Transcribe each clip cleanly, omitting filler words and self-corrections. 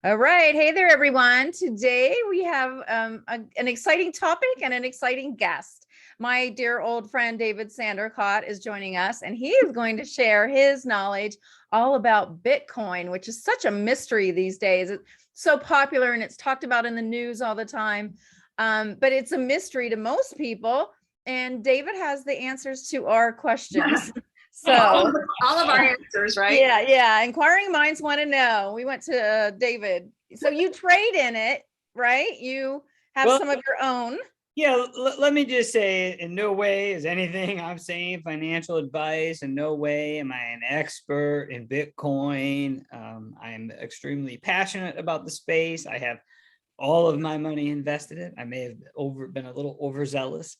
All right. Hey there, everyone. Today we have an exciting topic and an exciting guest. My dear old friend David Sandercott is joining us, and he is going to share his knowledge all about Bitcoin, which is such a mystery these days. It's so popular and it's talked about in the news all the time, but it's a mystery to most people. And David has the answers to our questions. So all of our answers, right? Yeah. Inquiring minds want to know. We went to David. So you trade in it, right? You have some of your own. Yeah, let me just say, in no way is anything I'm saying financial advice. In no way am I an expert in Bitcoin. I'm extremely passionate about the space. I have all of my money invested in it. I may have been a little overzealous.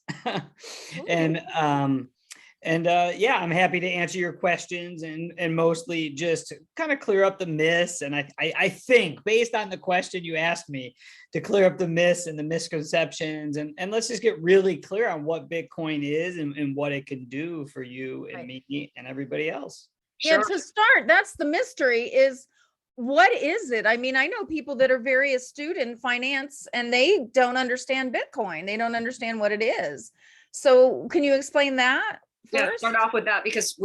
Yeah, I'm happy to answer your questions and mostly just kind of clear up the myths. And I think based on the question you asked me, to clear up the myths and the misconceptions, and let's just get really clear on what Bitcoin is and what it can do for you and me and everybody else. Yeah, to start, that's the mystery is, what is it? I mean, I know people that are very astute in finance and they don't understand Bitcoin. They don't understand what it is. So can you explain that? Yeah, start off with that, because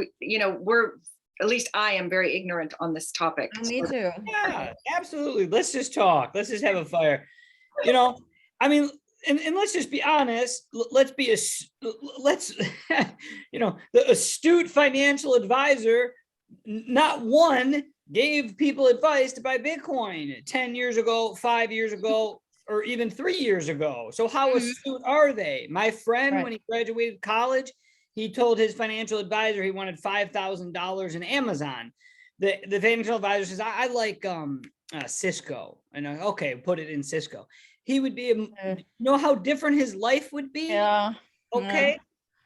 at least I am very ignorant on this topic. Me too. Yeah, absolutely. Let's just talk. Let's just have a fire. I mean, and let's just be honest. The astute financial advisor, not one gave people advice to buy Bitcoin 10 years ago, 5 years ago, or even 3 years ago. So how astute are they? My friend, when he graduated college, he told his financial advisor he wanted $5,000 in Amazon. The financial advisor says, I like Cisco. And okay, put it in Cisco. He would be, know how different his life would be? Yeah. Okay. Yeah.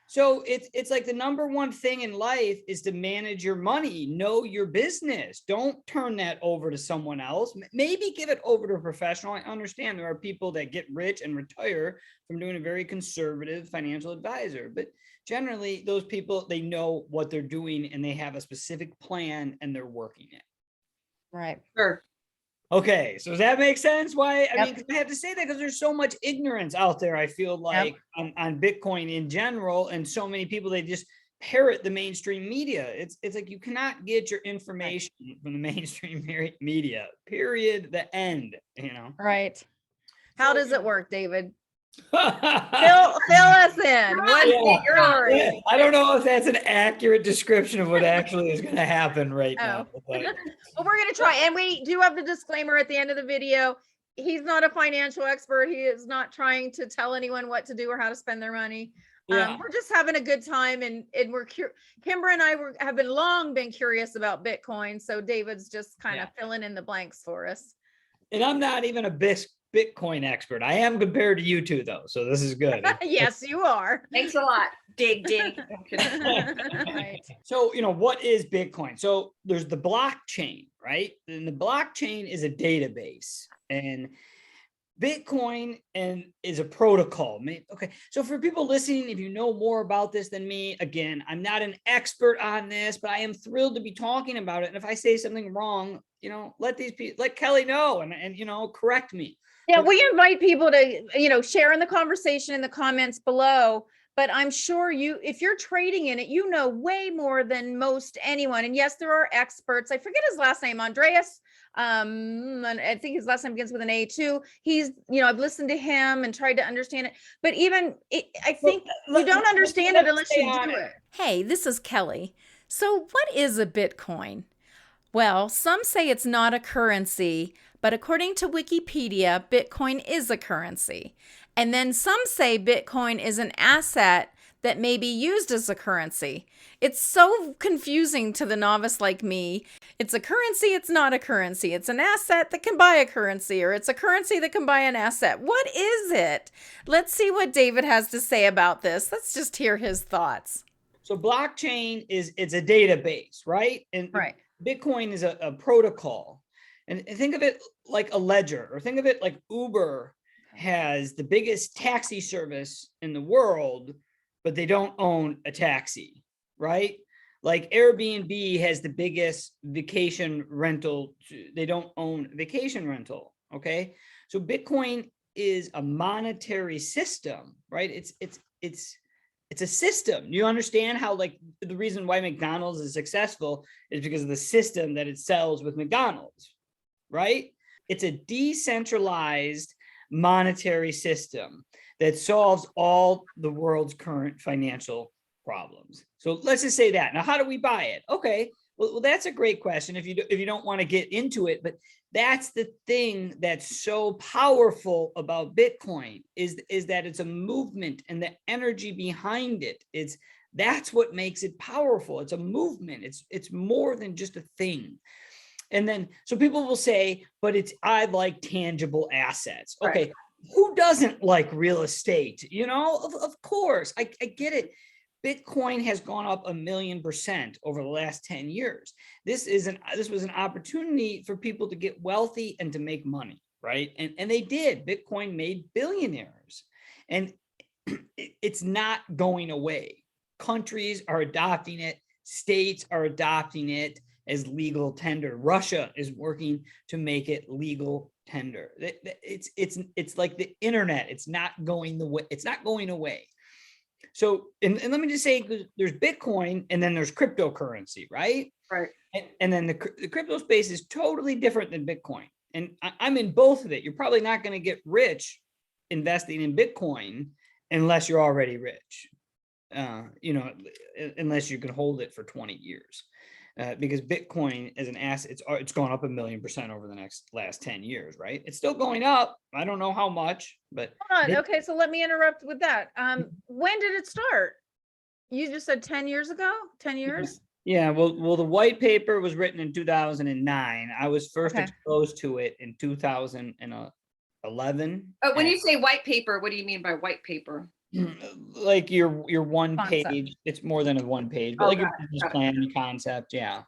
So it's like the number one thing in life is to manage your money, know your business. Don't turn that over to someone else. Maybe give it over to a professional. I understand there are people that get rich and retire from doing a very conservative financial advisor, but generally those people, they know what they're doing and they have a specific plan and they're working it. Right. Sure. Okay, so does that make sense? Why? I mean, I have to say that because there's so much ignorance out there, I feel like, on Bitcoin in general, and so many people, they just parrot the mainstream media. It's like you cannot get your information from the mainstream media, period, the end, Right. How does it work, David? fill us in. What's yours? I don't know if that's an accurate description of what actually is going to happen right now. But well, we're going to try. And we do have the disclaimer at the end of the video. He's not a financial expert. He is not trying to tell anyone what to do or how to spend their money. We're just having a good time, and we're Kimbra and I have been curious about Bitcoin. So David's just kind of filling in the blanks for us. And I'm not even a Bitcoin expert. I am compared to you two, though, so this is good. Yes, you are. Thanks a lot. Dig. Right. So, what is Bitcoin? So there's the blockchain, right? And the blockchain is a database, and Bitcoin is a protocol. Okay, so for people listening, if you know more about this than me, again, I'm not an expert on this, but I am thrilled to be talking about it. And if I say something wrong, let Kelly know and correct me. Yeah, we invite people to, share in the conversation in the comments below. But I'm sure if you're trading in it, you know way more than most anyone. And yes, there are experts. I forget his last name, Andreas. I think his last name begins with an A too. He's, I've listened to him and tried to understand it. But I think you don't understand it unless you do it. Hey, this is Kelly. So what is a Bitcoin? Well, some say it's not a currency, but according to Wikipedia, Bitcoin is a currency. And then some say Bitcoin is an asset that may be used as a currency. It's so confusing to the novice like me. It's a currency, it's not a currency. It's an asset that can buy a currency, or it's a currency that can buy an asset. What is it? Let's see what David has to say about this. Let's just hear his thoughts. So blockchain it's a database, right? And Bitcoin is a protocol. And think of it like a ledger, or think of it like Uber has the biggest taxi service in the world, but they don't own a taxi, right? Like Airbnb has the biggest vacation rental. They don't own vacation rental. Okay. So Bitcoin is a monetary system, right? It's a system. You understand how, like, the reason why McDonald's is successful is because of the system that it sells with McDonald's, right? It's a decentralized monetary system that solves all the world's current financial problems. So let's just say that. Now, how do we buy it? Okay, well, that's a great question if you don't want to get into it, but that's the thing that's so powerful about Bitcoin is that it's a movement, and the energy behind it, that's what makes it powerful. It's a movement. It's more than just a thing. And then, so people will say, but I like tangible assets. Okay. Right. Who doesn't like real estate? Of course, I get it. Bitcoin has gone up 1,000,000% over the last 10 years. This was an opportunity for people to get wealthy and to make money, right? And they did. Bitcoin made billionaires, and it's not going away. Countries are adopting it. States are adopting it as legal tender. Russia is working to make it legal tender. It's like the internet. It's not going away. So, and let me just say, there's Bitcoin and then there's cryptocurrency, right? Right. And then the crypto space is totally different than Bitcoin. And I'm in both of it. You're probably not going to get rich investing in Bitcoin unless you're already rich, unless you can hold it for 20 years. Because Bitcoin as an asset, it's gone up 1,000,000% over the last 10 years, right? It's still going up. I don't know how much, but hold on. Okay, so let me interrupt with that. When did it start? You just said 10 years ago? 10 years? Yeah. Well, the white paper was written in 2009. I was first exposed to it in 2011. When you say white paper, what do you mean by white paper? Like your one Concept. page. It's more than a one page, but like your business plan, your concept. Yeah.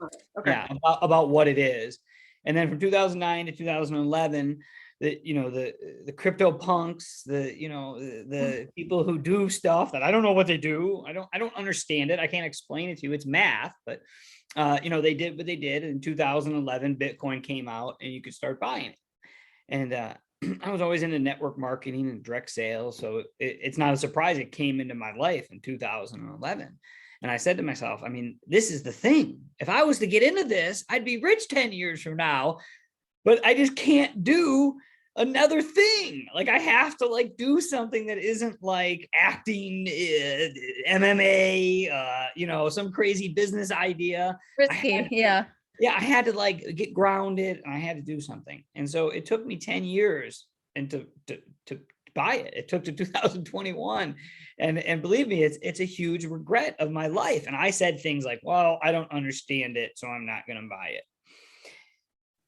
Yeah. About what it is. And then from 2009 to 2011, the crypto punks, the people who do stuff that I don't know what they do. I don't understand it. I can't explain it to you. It's math, but they did what they did. In 2011, Bitcoin came out and you could start buying it. And I was always into network marketing and direct sales. So it's not a surprise it came into my life in 2011. And I said to myself, I mean, this is the thing. If I was to get into this, I'd be rich 10 years from now, but I just can't do another thing. Like, I have to do something that isn't like acting, MMA, some crazy business idea. Risky. Yeah. Yeah, I had to get grounded, and I had to do something. And so it took me 10 years and to buy it. It took to 2021. And believe me, it's a huge regret of my life. And I said things like, well, I don't understand it, so I'm not going to buy it.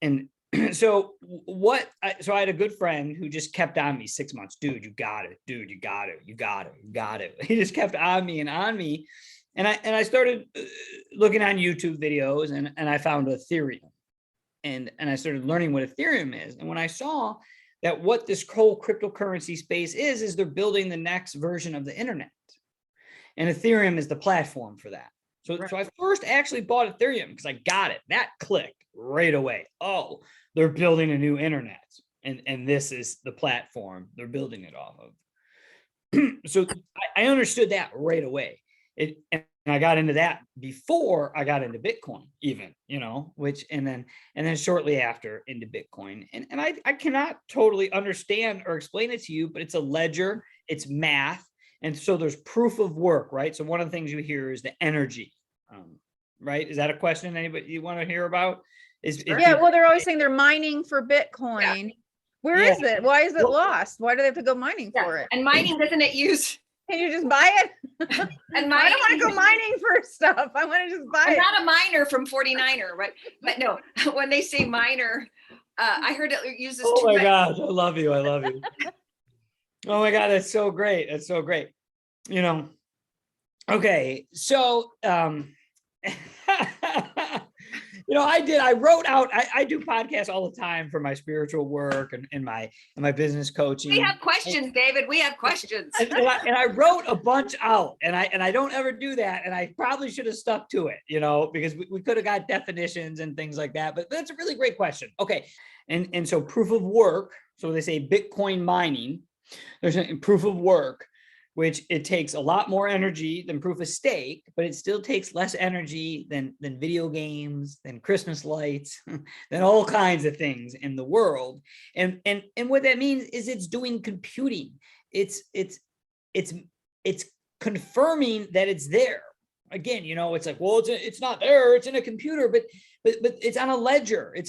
And so I had a good friend who just kept on me 6 months. Dude, you got it. Dude, you got it. You got it. You got it. He just kept on me and on me. And I started looking on YouTube videos, and I found Ethereum, and I started learning what Ethereum is. And when I saw that what this whole cryptocurrency space is they're building the next version of the internet, and Ethereum is the platform for that. So I first actually bought Ethereum because I got it. That clicked right away. Oh, they're building a new internet, and this is the platform they're building it off of. So I understood that right away. And I got into that before I got into Bitcoin, even, and then shortly after into Bitcoin. And I cannot totally understand or explain it to you, but it's a ledger, it's math. And so there's proof of work, right? So one of the things you hear is the energy, right? Is that a question anybody you want to hear about? Well, they're always saying they're mining for Bitcoin. Yeah. Where is it? Why is it lost? Why do they have to go mining for it? And mining, doesn't it use... Can you just buy it? And I don't want to go mining for stuff. I want to just buy it. I'm not a miner from 49er, right? But no, when they say miner, I heard it uses. Oh my gosh, I love you. I love you. Oh my God, that's so great. That's so great. Okay, so I wrote out, I do podcasts all the time for my spiritual work and my business coaching. We have questions, David. We have questions. And I wrote a bunch out, and I don't ever do that. And I probably should have stuck to it, because we could have got definitions and things like that. But that's a really great question. Okay. And so proof of work. So they say Bitcoin mining, there's a proof of work, which it takes a lot more energy than proof of stake, but it still takes less energy than video games, than Christmas lights, than all kinds of things in the world. And what that means is it's doing computing. It's confirming that it's there. Again, it's like, well, it's not there. It's in a computer, but it's on a ledger. Like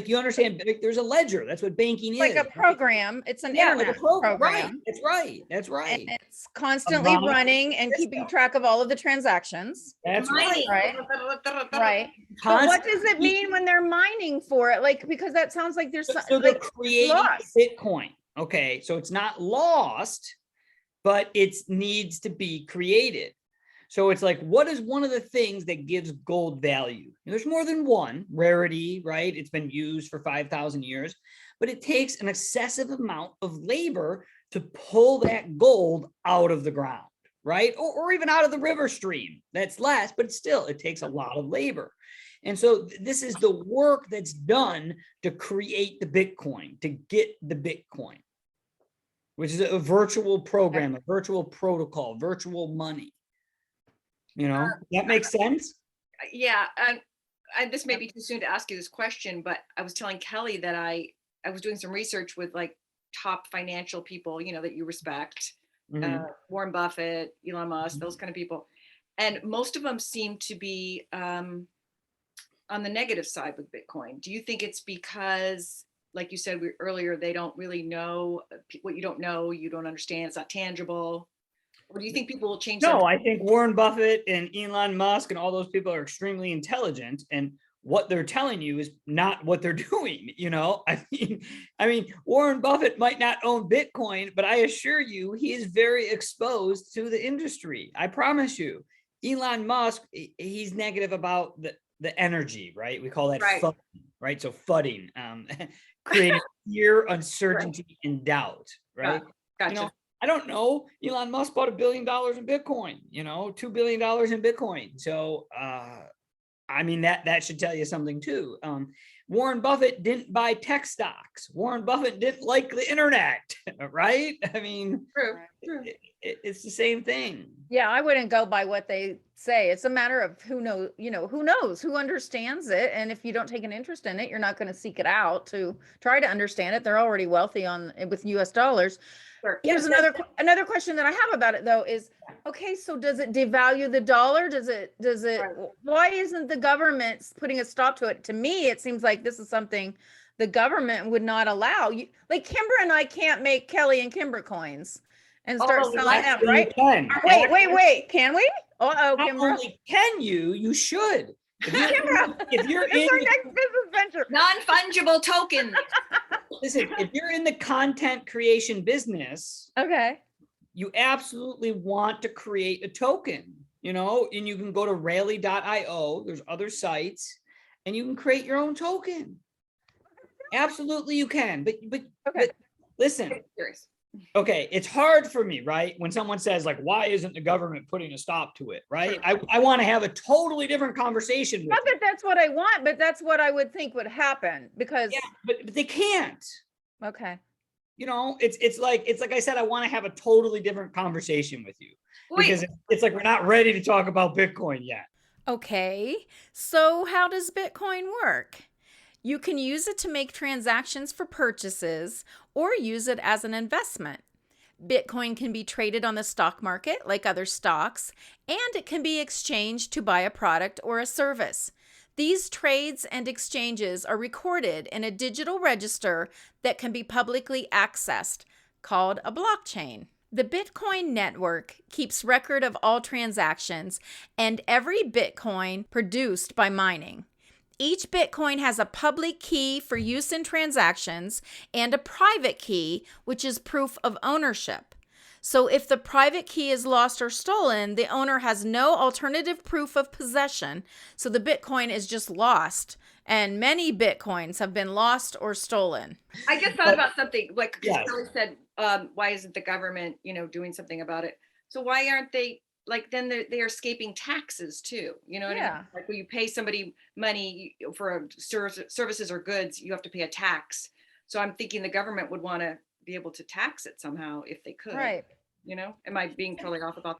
you understand, there's a ledger. That's what banking is. Like a program. It's an internet program. Right. That's right. And it's constantly running and keeping track of all of the transactions. That's right. Right. But what does it mean when they're mining for it? Like, because that sounds like there's so they're creating Bitcoin. Okay. So it's not lost, but it needs to be created. So it's like, what is one of the things that gives gold value? And there's more than one. Rarity, right? It's been used for 5,000 years, but it takes an excessive amount of labor to pull that gold out of the ground, right? Or even out of the river stream. That's less, but still, it takes a lot of labor. And so this is the work that's done to create the Bitcoin, to get the Bitcoin, which is a virtual program, a virtual protocol, virtual money. That makes sense? Yeah. This may be too soon to ask you this question, but I was telling Kelly that I was doing some research with like top financial people, that you respect, Warren Buffett, Elon Musk, those kind of people. And most of them seem to be on the negative side with Bitcoin. Do you think it's because, like you said earlier, they don't really know what you don't know, you don't understand, it's not tangible? Or do you think people will change? No, I think Warren Buffett and Elon Musk and all those people are extremely intelligent, and what they're telling you is not what they're doing. I mean, Warren Buffett might not own Bitcoin, but I assure you, he is very exposed to the industry. I promise you. Elon Musk, he's negative about the energy, right? We call that FUD, right? So FUDing, creating fear, uncertainty, and doubt, right? Gotcha. I don't know. Elon Musk bought $1 billion in Bitcoin, $2 billion in Bitcoin. So, I mean, that should tell you something too. Warren Buffett didn't buy tech stocks. Warren Buffett didn't like the internet, right? I mean, True. It's the same thing. Yeah, I wouldn't go by what they say. It's a matter of who knows, who understands it. And if you don't take an interest in it, you're not going to seek it out to try to understand it. They're already wealthy with US dollars. Sure. Here's another question that I have about it though is, okay, so does it devalue the dollar? Does it, why isn't the government putting a stop to it? To me, it seems like this is something the government would not allow. Like Kimbra and I can't make Kellie and Kimbra coins and start selling them, right? Wait, can we? Not Kimbra. only can you should. If you're It's our next business venture. Non-fungible token. Listen, if you're in the content creation business, Okay. you absolutely want to create a token, and you can go to rally.io. There's other sites, and you can create your own token. Absolutely, you can. But listen. Okay, it's hard for me, right? When someone says like, why isn't the government putting a stop to it, right? I want to have a totally different conversation with Not that that's what I want, but that's what I would think would happen because. Yeah, but they can't. Okay. It's like I said, I want to have a totally different conversation with you because it's like we're not ready to talk about Bitcoin yet. Okay, so how does Bitcoin work? You can use it to make transactions for purchases or use it as an investment. Bitcoin can be traded on the stock market like other stocks, and it can be exchanged to buy a product or a service. These trades and exchanges are recorded in a digital register that can be publicly accessed, called a blockchain. The Bitcoin network keeps record of all transactions and every Bitcoin produced by mining. Each Bitcoin has a public key for use in transactions and a private key, which is proof of ownership. So if the private key is lost or stolen, the owner has no alternative proof of possession. So the Bitcoin is just lost. And many Bitcoins have been lost or stolen. I just thought about something like Yes. Kelly said, why isn't the government, doing something about it? So why aren't they like then they're escaping taxes too? You know what I Yeah. mean? Like when you pay somebody money for services or goods, you have to pay a tax. So I'm thinking the government would want to be able to tax it somehow if they could. Right. Am I being totally off about?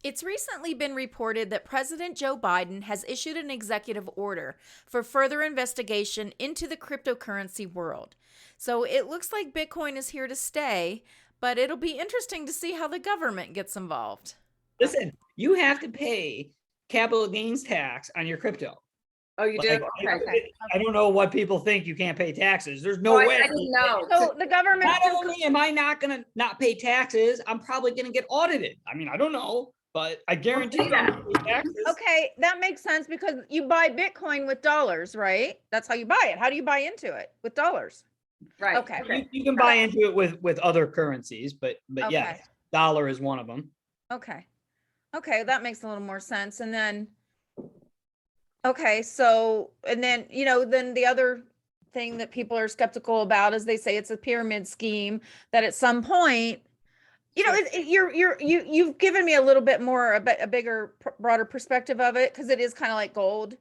It's recently been reported that President Joe Biden has issued an executive order for further investigation into the cryptocurrency world. So it looks like Bitcoin is here to stay, but it'll be interesting to see how the government gets involved. Listen, you have to pay capital gains tax on your crypto. Oh, you do? Like, Okay. I don't know what people think you can't pay taxes. There's no Oh, way. I didn't know. So the government, Not only am I not going to not pay taxes, I'm probably going to get audited. I mean, I don't know, but I guarantee you I'm gonna pay taxes. okay, that makes sense because you buy Bitcoin with dollars, right? That's how you buy it. How do you buy into it? With dollars. Right. Okay. You can buy into it with other currencies, but Okay. yes, dollar is one of them. Okay. Okay, that makes a little more sense. And then, okay, so, and then, then the other thing that people are skeptical about is they say it's a pyramid scheme that at some point, you've given me a little bit more, a bigger, broader perspective of it because it is kind of like gold.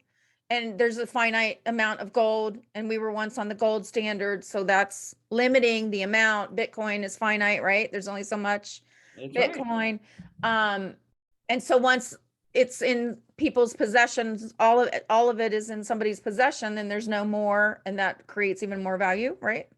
And there's a finite amount of gold, and we were once on the gold standard, so that's limiting the amount. Bitcoin is finite, right? There's only so much That's right. Bitcoin. And so once it's in people's possessions, all of it is in somebody's possession, then there's no more, and that creates even more value, right?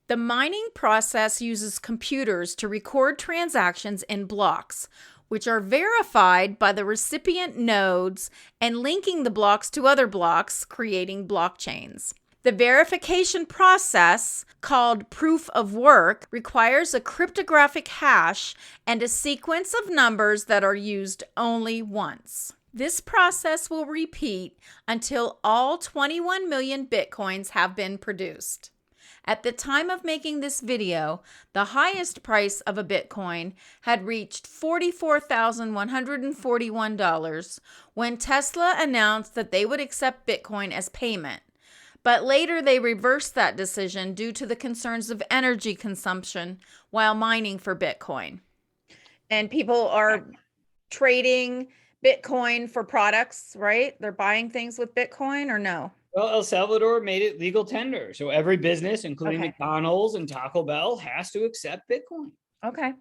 The mining process uses computers to record transactions in blocks, which are verified by the recipient nodes and linking the blocks to other blocks, creating blockchains. The verification process, called proof of work, requires a cryptographic hash and a sequence of numbers that are used only once. This process will repeat until all 21 million Bitcoins have been produced. At the time of making this video, the highest price of a Bitcoin had reached $44,141 when Tesla announced that they would accept Bitcoin as payment. But later they reversed that decision due to the concerns of energy consumption while mining for Bitcoin. And people are trading Bitcoin for products, right? They're buying things with Bitcoin or no? Well, El Salvador made it legal tender. So every business, including Okay. McDonald's and Taco Bell, has to accept Bitcoin. Okay.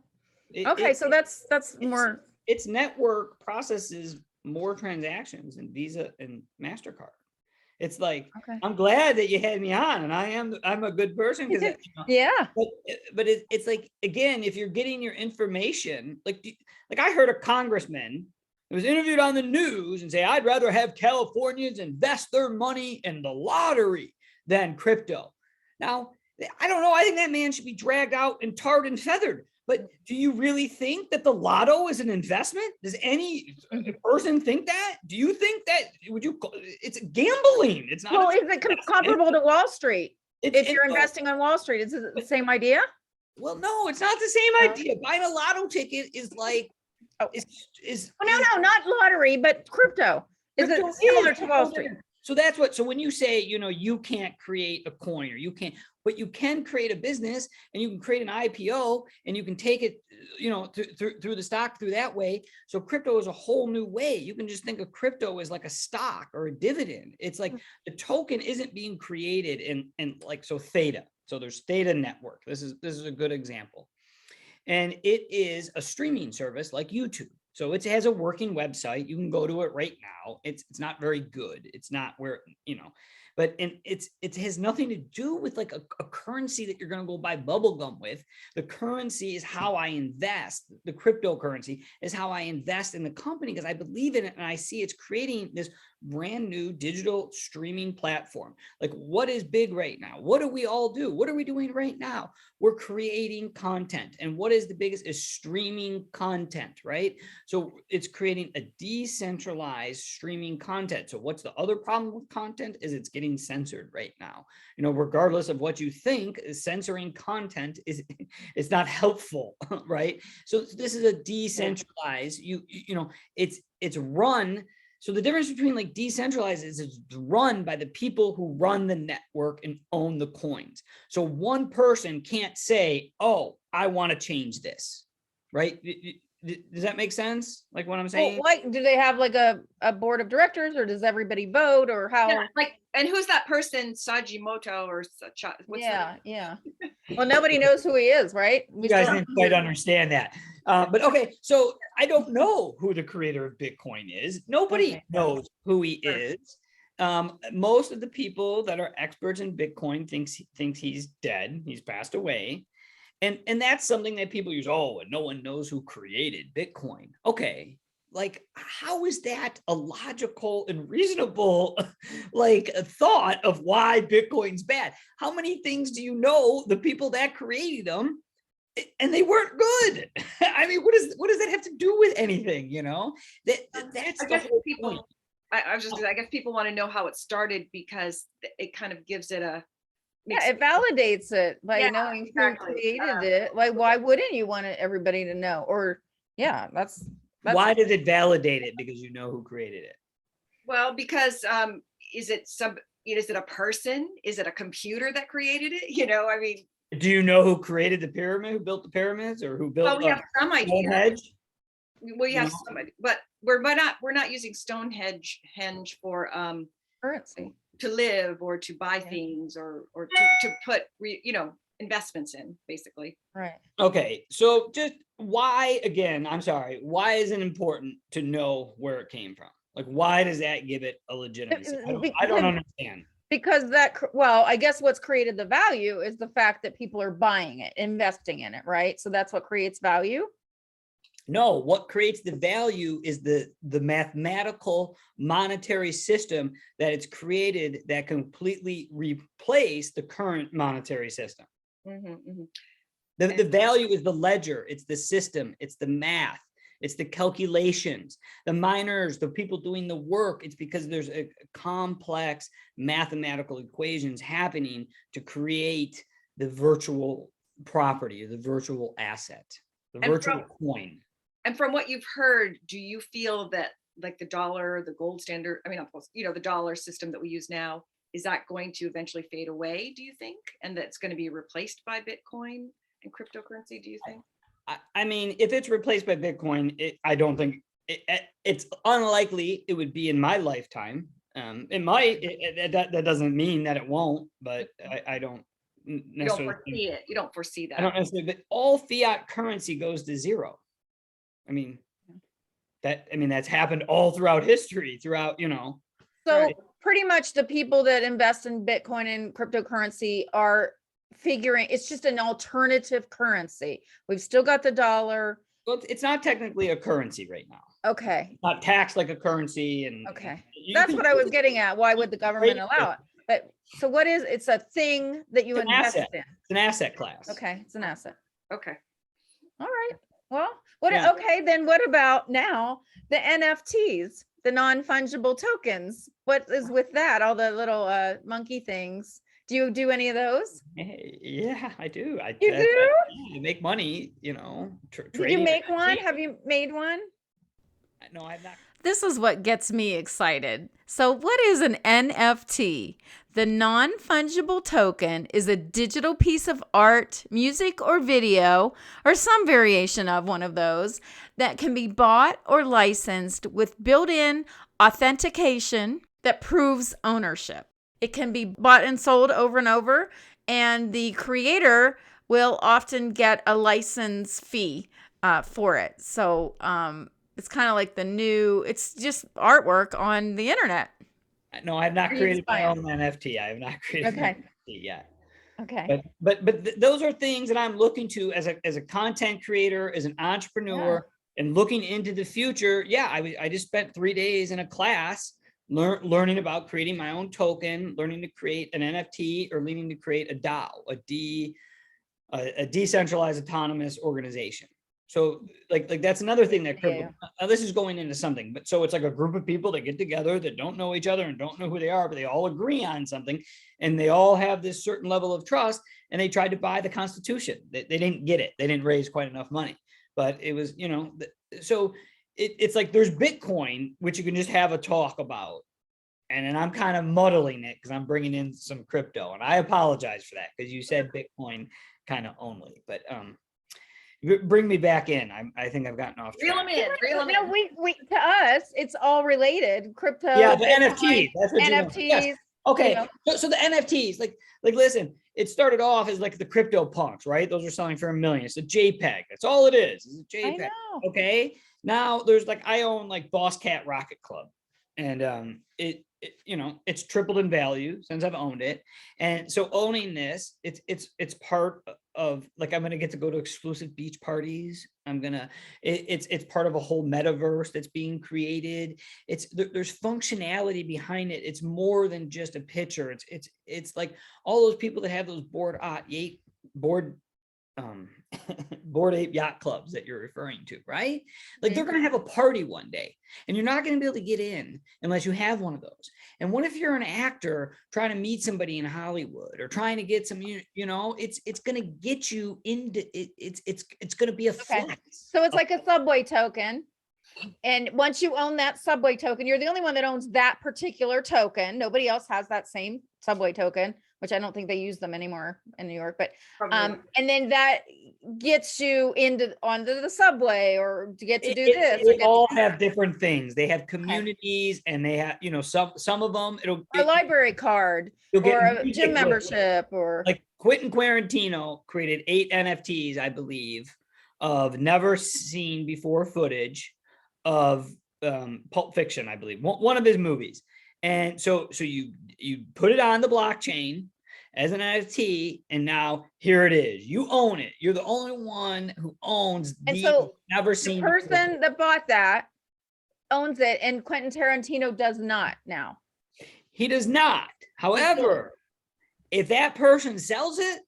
Okay, so that's more. Its network processes more transactions than Visa and MasterCard. It's like, Okay. I'm glad that you had me on, and I'm a good person because Yeah. but it's like, again, if you're getting your information, like I heard a congressman who was interviewed on the news and say, I'd rather have Californians invest their money in the lottery than crypto. Now, I don't know. I think that man should be dragged out and tarred and feathered. But do you really think that the lotto is an investment? Does any person think that? Do you think that? It's gambling. It's not. Well, is it comparable to Wall Street? If you're It's- investing on Wall Street, is it the same idea? Well, no, it's not the same idea. Buying a lotto ticket is like, is Oh, no, not lottery, but crypto. Is it crypto similar is to Wall Street? So that's what, so when you say, you can't create a coin or you can't, but you can create a business and you can create an IPO and you can take it, through the stock through that way. So crypto is a whole new way. You can just think of crypto as like a stock or a dividend. It's like the token isn't being created in like, so Theta. So there's Theta Network. This is a good example. And it is a streaming service like YouTube. So it has a working website. You can go to it right now. It's not very good. It's not where, but it has nothing to do with like a currency that you're going to go buy bubble gum with. The currency is how I invest. The cryptocurrency is how I invest in the company because I believe in it and I see it's creating this brand new digital streaming platform. Like, what is big right now? What do we all do? What are we doing right now? We're creating content. And what is the biggest is streaming content, right? So it's creating a decentralized streaming content. So what's the other problem with content is it's getting censored right now. You know, regardless of what you think, censoring content is it's not helpful, right? So this is a decentralized, you know, it's run. So the difference between like decentralized is it's run by the people who run the network and own the coins. So one person can't say, oh, I want to change this, right? Does that make sense? Like what I'm saying? Well, like, do they have like a board of directors, or does everybody vote, or how? Yeah, like, and who's that person, Sajimoto or such? Yeah. Well, nobody knows who he is, right? You guys didn't quite understand that. But okay, so I don't know who the creator of Bitcoin is. Nobody knows who he is. Most of the people that are experts in Bitcoin thinks he's dead. He's passed away. And that's something that people use. Oh, and no one knows who created Bitcoin. Okay, like how is that a logical and reasonable like a thought of why Bitcoin's bad? How many things do you know the people that created them and they weren't good? I mean, what does that have to do with anything? You know, that's the whole point. I guess people want to know how it started because it kind of gives it a. Yeah, it validates it by knowing who created it. Like, why wouldn't you want everybody to know? Or that's why does it validate it? Because you know who created it. Well, because is it a person? Is it a computer that created it? You know, I mean, do you know who created the pyramid? Who built the pyramids, or who built? Well, we have some idea. Stonehenge? We have some idea, but we're not using Stonehenge for currency to live or to buy things or to put investments in, basically. Right. Okay, so just why, again, I'm sorry, why is it important to know where it came from? Like, why does that give it a legitimacy? I don't understand. Because I guess what's created the value is the fact that people are buying it, investing in it, right? So that's what creates value. No, what creates the value is the mathematical monetary system that it's created that completely replace the current monetary system. The value is the ledger, it's the system, it's the math, it's the calculations, the miners, the people doing the work. It's because there's a complex mathematical equations happening to create the virtual property, the virtual asset, the virtual coin. And from what you've heard, do you feel that like the dollar, the gold standard, I mean, of course, the dollar system that we use now, is that going to eventually fade away, do you think? And that's going to be replaced by Bitcoin and cryptocurrency, do you think? I mean, if it's replaced by Bitcoin, I don't think it's unlikely it would be in my lifetime. It might, that doesn't mean that it won't, but I don't necessarily foresee it. You don't foresee that. I don't necessarily, but all fiat currency goes to zero. I mean, that's happened all throughout history, So pretty much the people that invest in Bitcoin and cryptocurrency are figuring it's just an alternative currency. We've still got the dollar. Well, it's not technically a currency right now. Okay. It's not taxed like a currency. And okay, that's what I was getting at. Why would the government allow it? But so what is it's a thing that you invest in? It's an asset class. Okay, it's an asset. Okay. All right. Well, okay, then what about now the NFTs, the non-fungible tokens? What is with that? All the little monkey things. Do you do any of those? Yeah, I do. You do? I make money, Did you make one? Have you made one? No, I've not. This is what gets me excited. So what is an NFT? The non-fungible token is a digital piece of art, music, or video, or some variation of one of those that can be bought or licensed with built-in authentication that proves ownership. It can be bought and sold over and over, and the creator will often get a license fee for it. So it's kind of like it's just artwork on the internet. No, I have not created my own NFT. I have not created an NFT yet. Okay. But those are things that I'm looking to as a content creator, as an entrepreneur, and looking into the future. Yeah, I just spent 3 days in a class learning about creating my own token, learning to create an NFT, or learning to create a DAO, a decentralized autonomous organization. So like that's another thing that this is going into something, but so it's like a group of people that get together that don't know each other and don't know who they are, but they all agree on something, and they all have this certain level of trust, and they tried to buy the Constitution. They didn't get it. They didn't raise quite enough money, but it was, so it's like there's Bitcoin, which you can just have a talk about. And then I'm kind of muddling it because I'm bringing in some crypto, and I apologize for that because you said Bitcoin kind of only, but bring me back in. I think I've gotten off track. Reel them in. We to us, it's all related. Crypto. Yeah, the Bitcoin, NFTs. That's what NFTs. yes. Okay, so the NFTs, like listen, it started off as like the crypto punks, right? Those are selling for $1 million. It's a JPEG. That's all it is. It's a JPEG. I know. Okay. Now there's like, I own like Boss Cat Rocket Club, and it's tripled in value since I've owned it. And so owning this, it's part of, like, I'm going to get to go to exclusive beach parties. It's part of a whole metaverse that's being created. There's functionality behind it. It's more than just a picture. It's like all those people that have those bored ape yacht clubs that you're referring to, right? Like they're going to have a party one day, and you're not going to be able to get in unless you have one of those. And what if you're an actor trying to meet somebody in Hollywood, or trying to get some, it's going to get you into it. It's going to be a flex. So it's like a subway token. And once you own that subway token, you're the only one that owns that particular token. Nobody else has that same subway token, which I don't think they use them anymore in New York, but and then that gets you onto the subway, or to get to do this. They all have different things. They have communities, and they have, some of them a library card, or a gym membership, or like Quentin Tarantino created 8 NFTs, I believe, of never seen before footage of Pulp Fiction, I believe, one of his movies. And so you put it on the blockchain as an NFT, and now here it is. You own it. You're the only one who owns never seen. The person that bought that owns it, and Quentin Tarantino does not now. He does not. However, if that person sells it,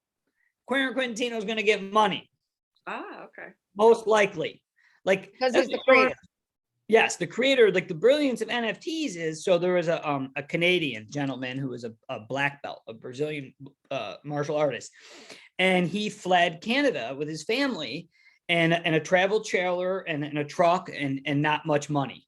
Quentin Tarantino is going to get money. Ah, okay. Most likely. Like, because he's the creator. Yes, the creator. Like, the brilliance of NFTs is, so there was a Canadian gentleman who was a black belt, a Brazilian martial artist, and he fled Canada with his family and a travel trailer and a truck and not much money.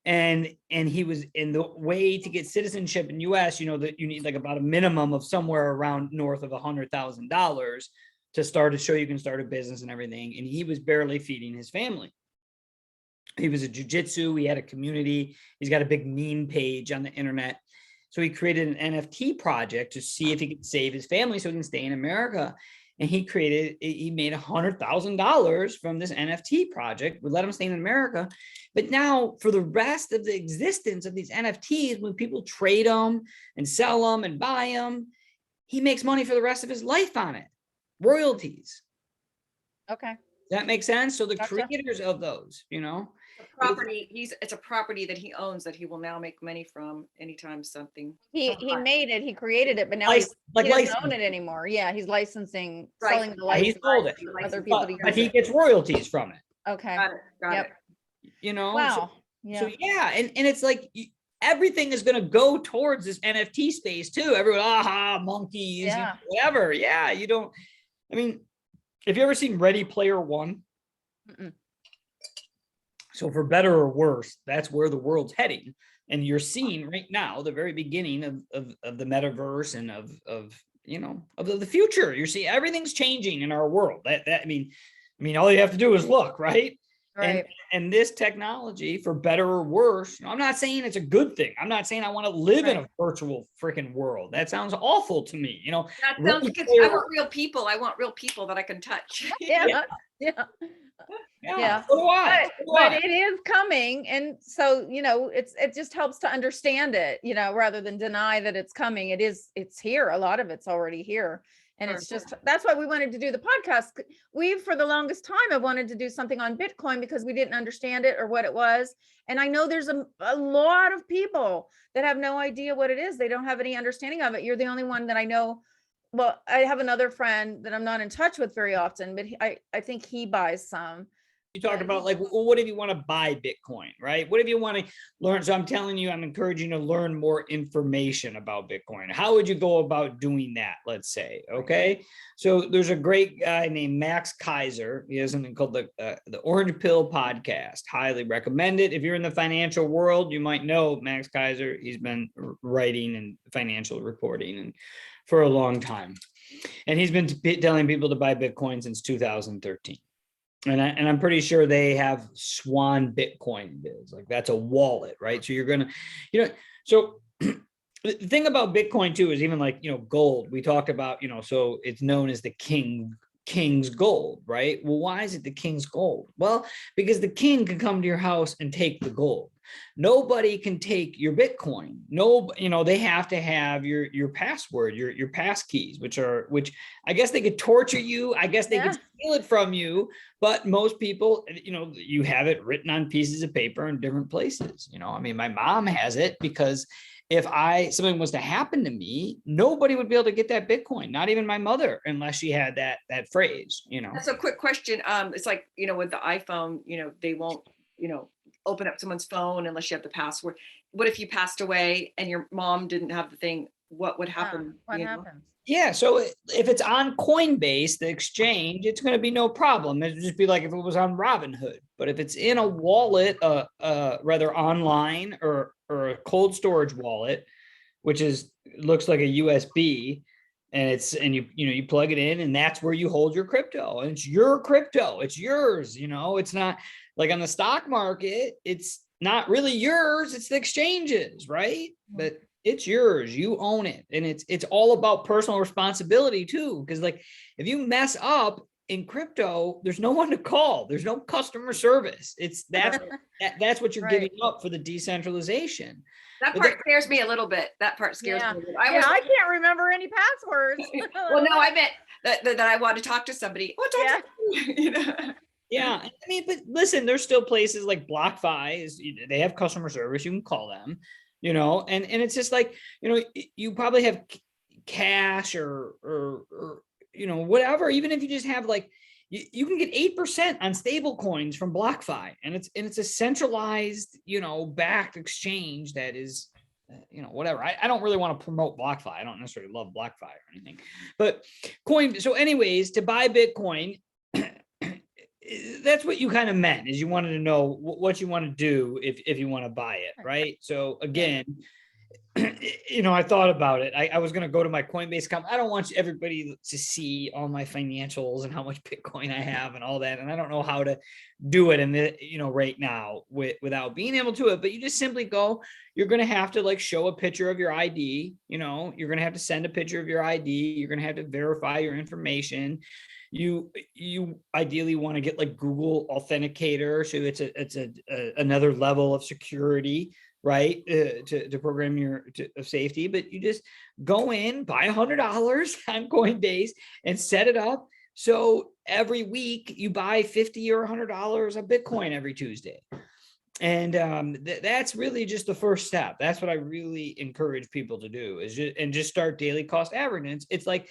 And he was in the way to get citizenship in US, that you need like about a minimum of somewhere around north of $100,000 to show you can start a business and everything. And he was barely feeding his family. He was a jiu-jitsu. He had a community. He's got a big meme page on the internet. So he created an NFT project to see if he could save his family so he can stay in America. And he made $100,000 from this NFT project. We let him stay in America. But now, for the rest of the existence of these NFTs, when people trade them and sell them and buy them, he makes money for the rest of his life on it. Royalties. Okay. That makes sense? So the Gotcha. creators of those, It's a property that he owns that he will now make money from anytime something. He made it, he created it, but now he doesn't own it anymore. Yeah, he's licensing, selling the license. He sold it. To other people to use but he it. gets royalties from it. Okay. Got it. Wow. So and it's like everything is going to go towards this NFT space too. Everyone, monkeys, whatever. Yeah, you don't. I mean, have you ever seen Ready Player One? Mm-mm. So for better or worse, that's where the world's heading. And you're seeing right now the very beginning of the metaverse and of the future. You're seeing everything's changing in our world. I mean, all you have to do is look, right? Right. And this technology, for better or worse, I'm not saying it's a good thing. I'm not saying I want to live in a virtual freaking world. That sounds awful to me. That sounds good. I want real people. I want real people that I can touch. Yeah. Yeah. Yeah. So do I. So do But I. it is coming. And so, it just helps to understand it, rather than deny that it's coming. It's here. A lot of it's already here. And it's just, that's why we wanted to do the podcast. We, for the longest time, have wanted to do something on Bitcoin because we didn't understand it or what it was. And I know there's a lot of people that have no idea what it is. They don't have any understanding of it. You're the only one that I know. Well, I have another friend that I'm not in touch with very often, but I think he buys some. You talked about like, well, what if you want to buy Bitcoin, right? What if you want to learn? So I'm telling you, I'm encouraging you to learn more information about Bitcoin. How would you go about doing that? Let's say, okay. So there's a great guy named Max Kaiser. He has something called the Orange Pill Podcast. Highly recommend it. If you're in the financial world, you might know Max Kaiser. He's been writing and financial reporting and for a long time. And he's been telling people to buy Bitcoin since 2013. And I'm pretty sure they have Swan Bitcoin biz. Like that's a wallet, right? So you're going to, so the thing about Bitcoin too, is even like, gold, we talked about, so it's known as the king's gold, right? Well, why is it the king's gold? Well, because the king can come to your house and take the gold. Nobody can take your Bitcoin. No, they have to have your password, your pass keys, which I guess they could torture you. I guess they could steal it from you, but most people, you have it written on pieces of paper in different places. I mean, my mom has it because if something was to happen to me, nobody would be able to get that Bitcoin, not even my mother, unless she had that phrase, That's a quick question. It's like, with the iPhone, they won't, open up someone's phone unless you have the password. What if you passed away and your mom didn't have the thing? What would happen? What happens? Yeah, so if it's on Coinbase, the exchange, it's going to be no problem. It'd just be like if it was on Robinhood. But if it's in a wallet, rather online or a cold storage wallet, which looks like a USB, and you plug it in, and that's where you hold your crypto, and it's your crypto, it's yours. It's not like on the stock market, it's not really yours, it's the exchanges, right? But it's yours, you own it. And it's all about personal responsibility too, because like if you mess up in crypto, there's no one to call, there's no customer service. That's what you're giving up for the decentralization. That part scares me a little bit. That part scares me. I can't remember any passwords. Well, no, I meant that I want to talk to somebody. Yeah, I mean, but listen, there's still places like BlockFi, they have customer service, you can call them, and it's just like, you probably have cash or whatever, even if you just have like, you can get 8% on stable coins from BlockFi, and it's a centralized, backed exchange that is, whatever. I don't really want to promote BlockFi. I don't necessarily love BlockFi or anything, but so anyways, to buy Bitcoin, that's what you kind of meant, is you wanted to know what you want to do if you want to buy it, right? So again, I thought about it. I was going to go to my Coinbase account. I don't want everybody to see all my financials and how much Bitcoin I have and all that. And I don't know how to do it in the, right now without being able to it. But you just simply go, you're going to have to like show a picture of your ID. You're going to have to send a picture of your ID. You're going to have to verify your information. You ideally want to get like Google Authenticator, so it's another level of security, right? To program your safety. But you just go in, buy $100 on Coinbase and set it up. So every week you buy $50 or $100 of Bitcoin every Tuesday. And that's really just the first step. That's what I really encourage people to do, is just start daily cost averaging. It's like,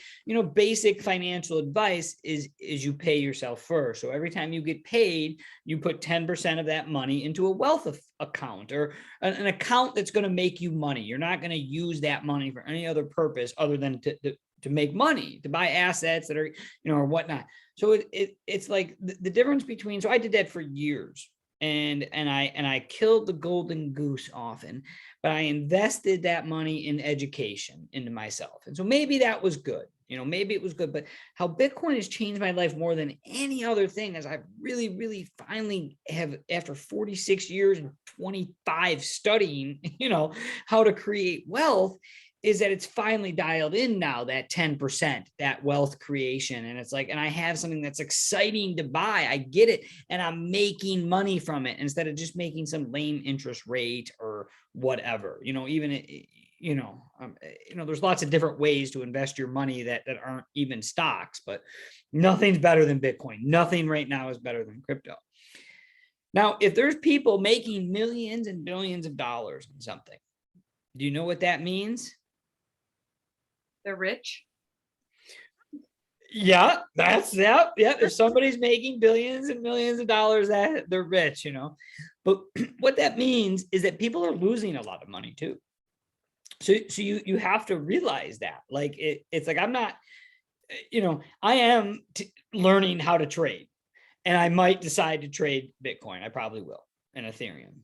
basic financial advice is you pay yourself first. So every time you get paid, you put 10% of that money into a wealth account, or an account that's going to make you money. You're not going to use that money for any other purpose other than to make money, to buy assets that are, or whatnot. So it's like the difference between, so I did that for years. And I killed the golden goose often, but I invested that money in education into myself. And so maybe that was good, maybe it was good, but how Bitcoin has changed my life more than any other thing is I've really, really finally have, after 46 years and 25 studying, how to create wealth, is that it's finally dialed in now, that 10%, that wealth creation. And it's like, and I have something that's exciting to buy. I get it. And I'm making money from it instead of just making some lame interest rate or whatever, even, there's lots of different ways to invest your money that aren't even stocks, but nothing's better than Bitcoin. Nothing right now is better than crypto. Now, if there's people making millions and billions of dollars on something, do you know what that means? They're rich. Yeah, yeah. If somebody's making billions and millions of dollars, that they're rich, But what that means is that people are losing a lot of money too. So you have to realize that, like, it's like, I'm not, I am learning how to trade, and I might decide to trade Bitcoin. I probably will, and Ethereum.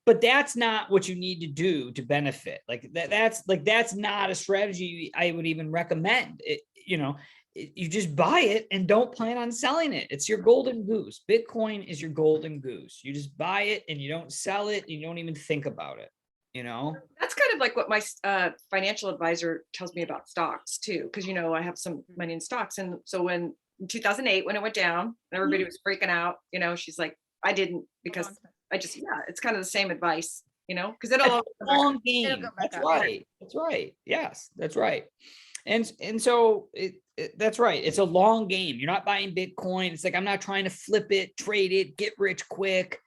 But that's not what you need to do to benefit. That's not a strategy I would even recommend. You just buy it and don't plan on selling it. It's your golden goose. Bitcoin is your golden goose. You just buy it and you don't sell it. You don't even think about it. That's kind of like what my financial advisor tells me about stocks too, because I have some money in stocks, and so in 2008 when it went down, everybody was freaking out. She's like, I didn't, because I just, it's kind of the same advice, because it'll long game. That's right. That's right. Yes, that's right. And so that's right. It's a long game. You're not buying Bitcoin. It's like, I'm not trying to flip it, trade it, get rich quick,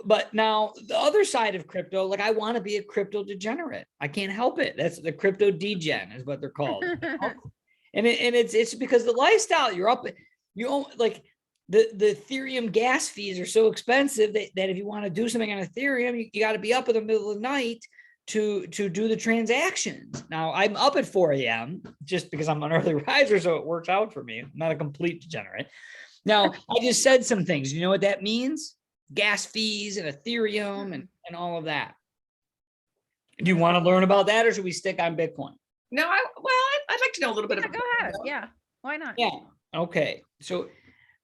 but now the other side of crypto, like, I want to be a crypto degenerate. I can't help it. That's the crypto degen is what they're called. And it's because the lifestyle you're up, like, the Ethereum gas fees are so expensive that if you want to do something on Ethereum, you got to be up in the middle of the night to do the transactions. Now, I'm up at 4 a.m. just because I'm an early riser, so it works out for me. I'm not a complete degenerate. Now, I just said some things. You know what that means? Gas fees and Ethereum and all of that. Do you want to learn about that, or should we stick on Bitcoin? No, I'd like to know a little bit about. Go ahead. Yeah, why not? Yeah. Okay. So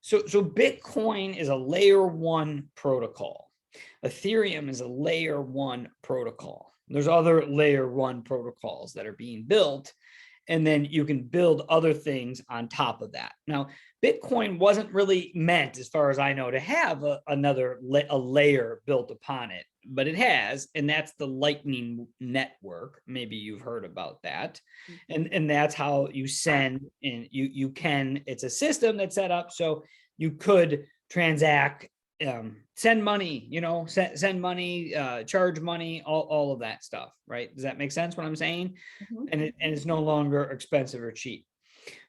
Bitcoin is a layer 1 protocol. Ethereum is a layer 1 protocol. There's other layer 1 protocols that are being built, and then you can build other things on top of that. Now, Bitcoin wasn't really meant, as far as I know, to have a layer built upon it, but it has, and that's the Lightning Network. Maybe you've heard about that. And that's how you send, and you can, it's a system that's set up so you could transact, send money, send money, charge money, all of that stuff, right? Does that make sense what I'm saying? Mm-hmm. And it's no longer expensive or cheap.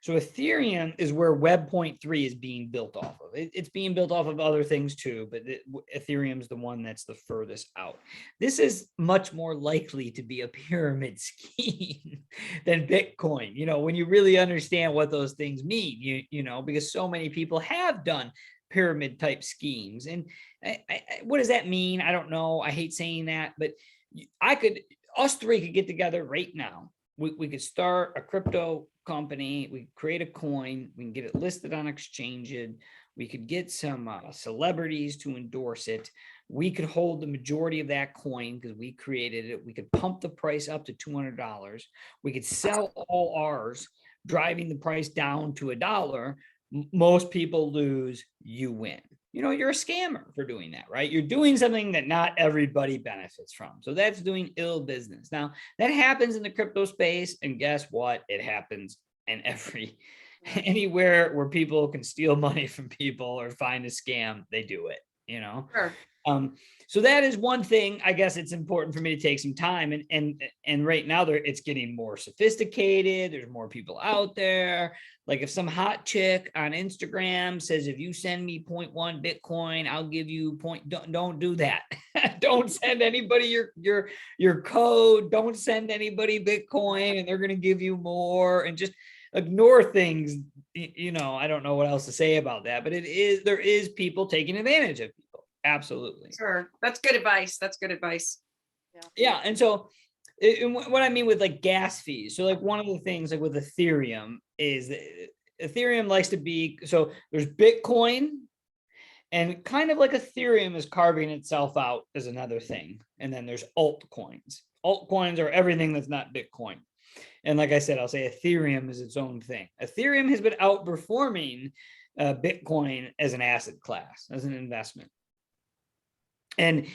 So Ethereum is where Web 0.3 is being built off of. It's being built off of other things too, but Ethereum is the one that's the furthest out. This is much more likely to be a pyramid scheme than Bitcoin, when you really understand what those things mean, because so many people have done pyramid type schemes. And what does that mean? I don't know. I hate saying that, but us three could get together right now. We could start a crypto company. We create a coin. We can get it listed on exchanges. We could get some celebrities to endorse it. We could hold the majority of that coin because we created it. We could pump the price up to $200. We could sell all ours, driving the price down to $1. Most people lose, you win. You're a scammer for doing that, right? You're doing something that not everybody benefits from. So that's doing ill business. Now, that happens in the crypto space, and guess what? It happens in anywhere where people can steal money from people or find a scam, they do it, Sure. So that is one thing. I guess it's important for me to take some time, and right now it's getting more sophisticated. There's more people out there. Like, if some hot chick on Instagram says, if you send me 0.1 Bitcoin, I'll give you don't do that. Don't send anybody your code. Don't send anybody Bitcoin, and they're going to give you more, and just ignore things. I don't know what else to say about that, but there is people taking advantage of people. Absolutely. Sure. That's good advice. Yeah. And so what I mean with like gas fees. So like one of the things like with Ethereum is that Ethereum likes to be, so there's Bitcoin And kind of like Ethereum is carving itself out as another thing. And then there's altcoins. Altcoins are everything that's not Bitcoin. And like I said, I'll say Ethereum is its own thing. Ethereum has been outperforming Bitcoin as an asset class, as an investment. And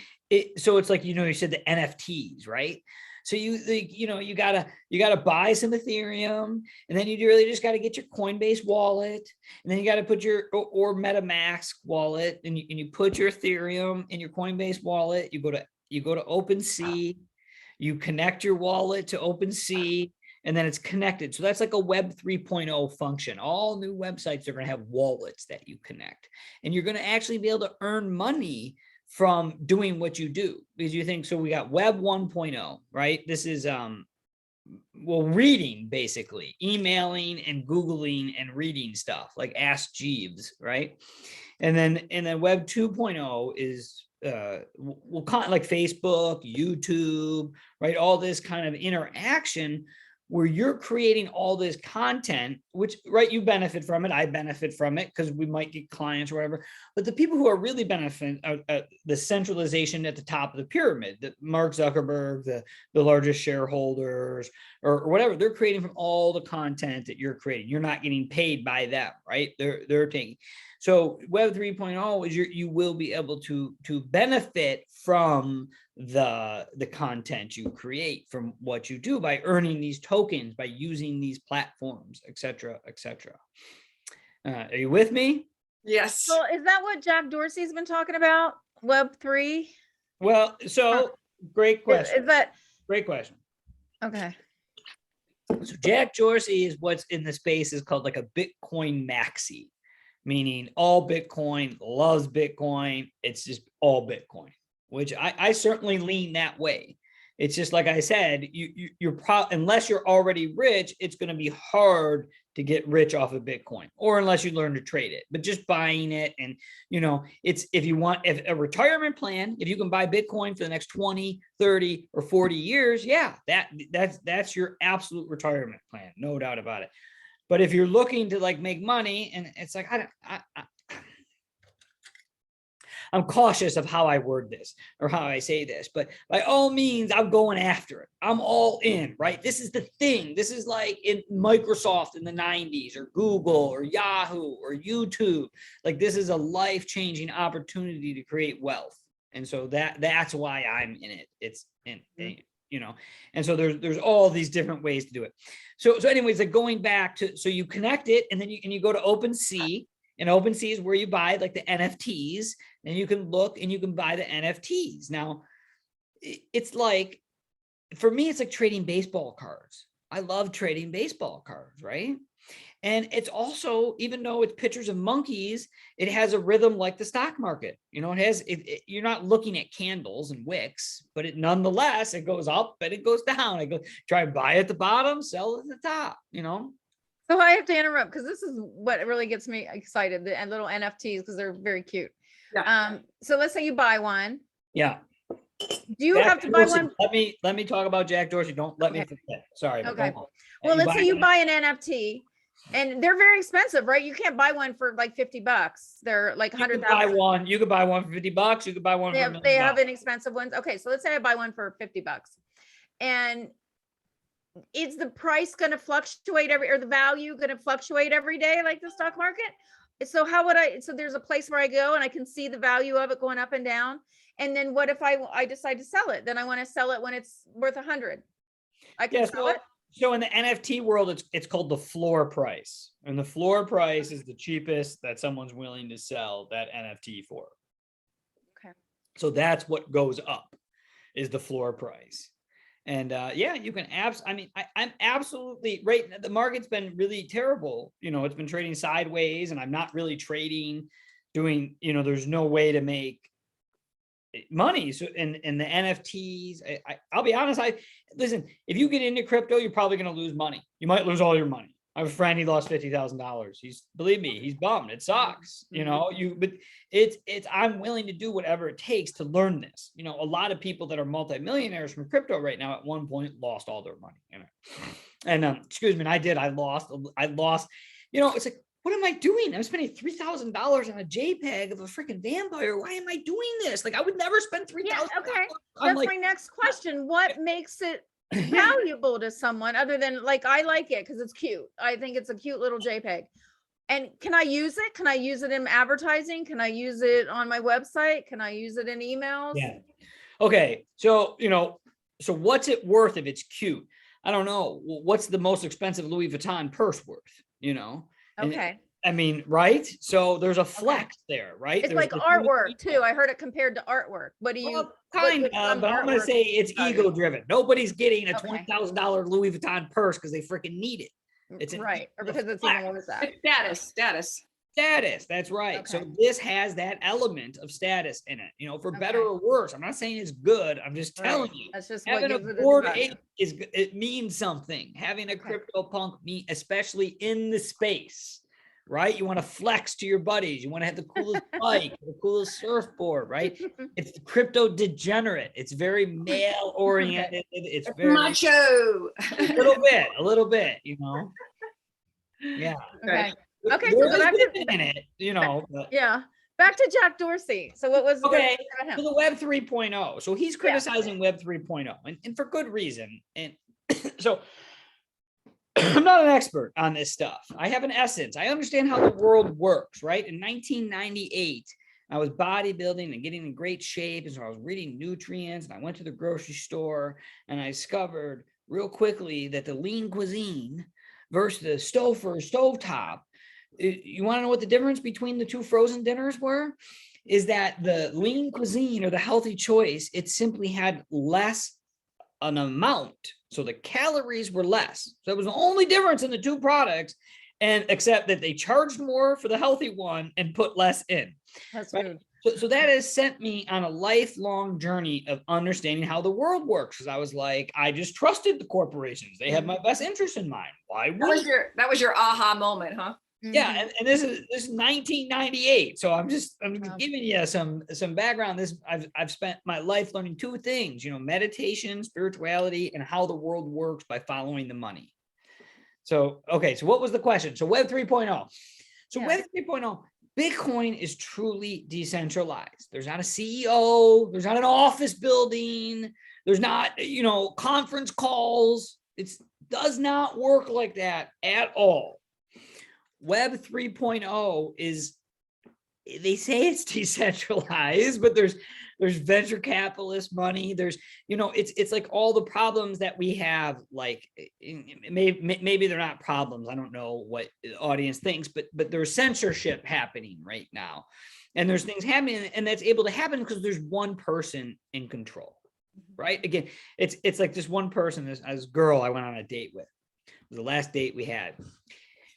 so it's like, you said the NFTs, right? So you gotta buy some Ethereum, and then you really just got to get your Coinbase wallet, and then you got to put your or MetaMask wallet, and you put your Ethereum in your Coinbase wallet. You go to OpenSea, you connect your wallet to OpenSea, and then it's connected. So that's like a Web 3.0 function. All new websites are going to have wallets that you connect, and you're going to actually be able to earn money from doing what you do, because you think, so we got Web 1.0, right? This is reading, basically emailing and Googling and reading stuff like Ask Jeeves, right? And then Web 2.0 is like Facebook, YouTube, right? All this kind of interaction where you're creating all this content, which, right, you benefit from it. I benefit from it because we might get clients or whatever. But the people who are really benefiting the centralization at the top of the pyramid, that Mark Zuckerberg, the largest shareholders or whatever, they're creating from all the content that you're creating. You're not getting paid by them, right? They're taking. So Web 3.0 is you will be able to benefit from the content you create, from what you do, by earning these tokens, by using these platforms, etc., etc. Are you with me? Yes. Well, is that what Jack Dorsey's been talking about? Web3? Well, so great question. Is that Great question. okay? So Jack Dorsey is what's in the space is called like a Bitcoin maxi, meaning all Bitcoin, loves Bitcoin. It's just all Bitcoin, which I certainly lean that way. It's just like I said, you're unless you're already rich, it's going to be hard to get rich off of Bitcoin, or unless you learn to trade it. But just buying it, and it's, if you want a retirement plan, if you can buy Bitcoin for the next 20, 30, or 40 years, yeah, that's your absolute retirement plan, no doubt about it. But if you're looking to like make money, and it's like, I'm cautious of how I word this or how I say this, but by all means, I'm going after it. I'm all in, right? This is the thing. This is like in Microsoft in the 90s, or Google or Yahoo or YouTube. Like, this is a life-changing opportunity to create wealth. And so that's why I'm in it. It's in, and so there's all these different ways to do it. So anyways, like going back to, so you connect it, and then you go to OpenSea. And OpenSea is where you buy like the NFTs, and you can look and you can buy the NFTs. Now, it's like, for me, it's like trading baseball cards. I love trading baseball cards, right? And it's also, even though it's pictures of monkeys, it has a rhythm like the stock market. You're not looking at candles and wicks, but nonetheless, it goes up and it goes down. I go try and buy at the bottom, sell at the top, So I have to interrupt because this is what really gets me excited, the little NFTs, because they're very cute. Yeah. So let's say you buy one. Yeah. Do you have to buy one? Let me talk about Jack Dorsey. Don't let me forget. Sorry. Okay. Well, let's say you buy an NFT, and they're very expensive, right? You can't buy one for like $50. They're like 100,000. You could buy one for $50. You could buy one for $1 million. They have inexpensive ones. Okay, so let's say I buy one for $50, and is the price going to fluctuate or the value going to fluctuate every day like the stock market? So how would so there's a place where I go and I can see the value of it going up and down. And then what if I decide to sell it? Then I want to sell it when it's worth 100. I can sell it. So in the NFT world, it's called the floor price. And the floor price is the cheapest that someone's willing to sell that NFT for. Okay. So that's what goes up, is the floor price. And you can I'm absolutely right. The market's been really terrible. It's been trading sideways, and I'm not really doing, there's no way to make money. So in the NFTs, I'll be honest, listen, if you get into crypto, you're probably going to lose money. You might lose all your money. I have a friend, he lost $50,000. Believe me, he's bummed. It sucks, but I'm willing to do whatever it takes to learn this. A lot of people that are multimillionaires from crypto right now at one point lost all their money. And excuse me, I lost, it's like, what am I doing? I'm spending $3,000 on a JPEG of a freaking vampire. Why am I doing this? Like, I would never spend $3,000. Yeah, okay. I'm That's like, my next question. What makes it valuable to someone other than like, I like it because it's cute. I think it's a cute little JPEG. And can I use it? Can I use it in advertising? Can I use it on my website? Can I use it in emails? yeah. Okay. So, so what's it worth if it's cute? I don't know. What's the most expensive Louis Vuitton purse worth? And, Okay. I mean, right? So there's a flex there, right? It's There's like the artwork too. I heard it compared to artwork. What do you? Well, kind of, but I'm going to say it's ego driven. Nobody's getting a $20,000 Louis Vuitton purse because they freaking need it. It's right, or because it's even worth that. Status. That's right. Okay. So this has that element of status in it, for better or worse. I'm not saying it's good. I'm just telling you. That's just what Having a gives it board its value. it means something. Having a crypto punk especially in the space, right? You want to flex to your buddies. You want to have the coolest bike, the coolest surfboard, right? It's the crypto degenerate. It's very male oriented. It's very macho. a little bit, Yeah. Okay. Okay. There's So back to in it, but- yeah. Back to Jack Dorsey. So what was Okay, about him? so the Web 3.0. So he's criticizing Web 3.0 and for good reason. And so I'm not an expert on this stuff. I have an essence. I understand how the world works, right? In 1998, I was bodybuilding and getting in great shape. And so I was reading nutrients and I went to the grocery store and I discovered real quickly that the lean cuisine versus the stovetop. You want to know what the difference between the two frozen dinners were? Is that the lean cuisine or the healthy choice, it simply had less an amount. So the calories were less. So that was the only difference in the two products, and except that they charged more for the healthy one and put less in. That's right? good. So that has sent me on a lifelong journey of understanding how the world works. Because I was like, I just trusted the corporations. They have my best interest in mind. Why would That was your aha moment, huh? Yeah, and this is 1998. So I'm just giving you some background. I've spent my life learning two things, meditation, spirituality, and how the world works by following the money. So okay, so what was the question? So Web 3.0. So Web 3.0, Bitcoin is truly decentralized. There's not a CEO, there's not an office building, there's not, conference calls. It does not work like that at all. Web 3.0 is, they say it's decentralized, but there's venture capitalist money. There's, it's like all the problems that we have, like maybe they're not problems. I don't know what the audience thinks, but there's censorship happening right now. And there's things happening, and that's able to happen because there's one person in control, right? Again, it's like this one person, this girl I went on a date with. It was the last date we had.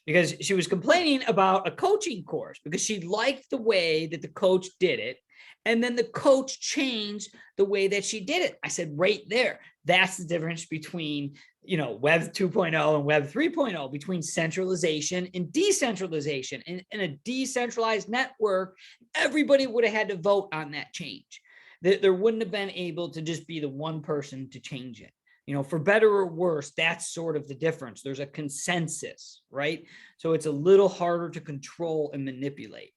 Because she was complaining about a coaching course because she liked the way that the coach did it. And then the coach changed the way that she did it. I said, right there, that's the difference between, Web 2.0 and Web 3.0, between centralization and decentralization. In a decentralized network, everybody would have had to vote on that change. There wouldn't have been able to just be the one person to change it. For better or worse, that's sort of the difference. There's a consensus, right? So it's a little harder to control and manipulate.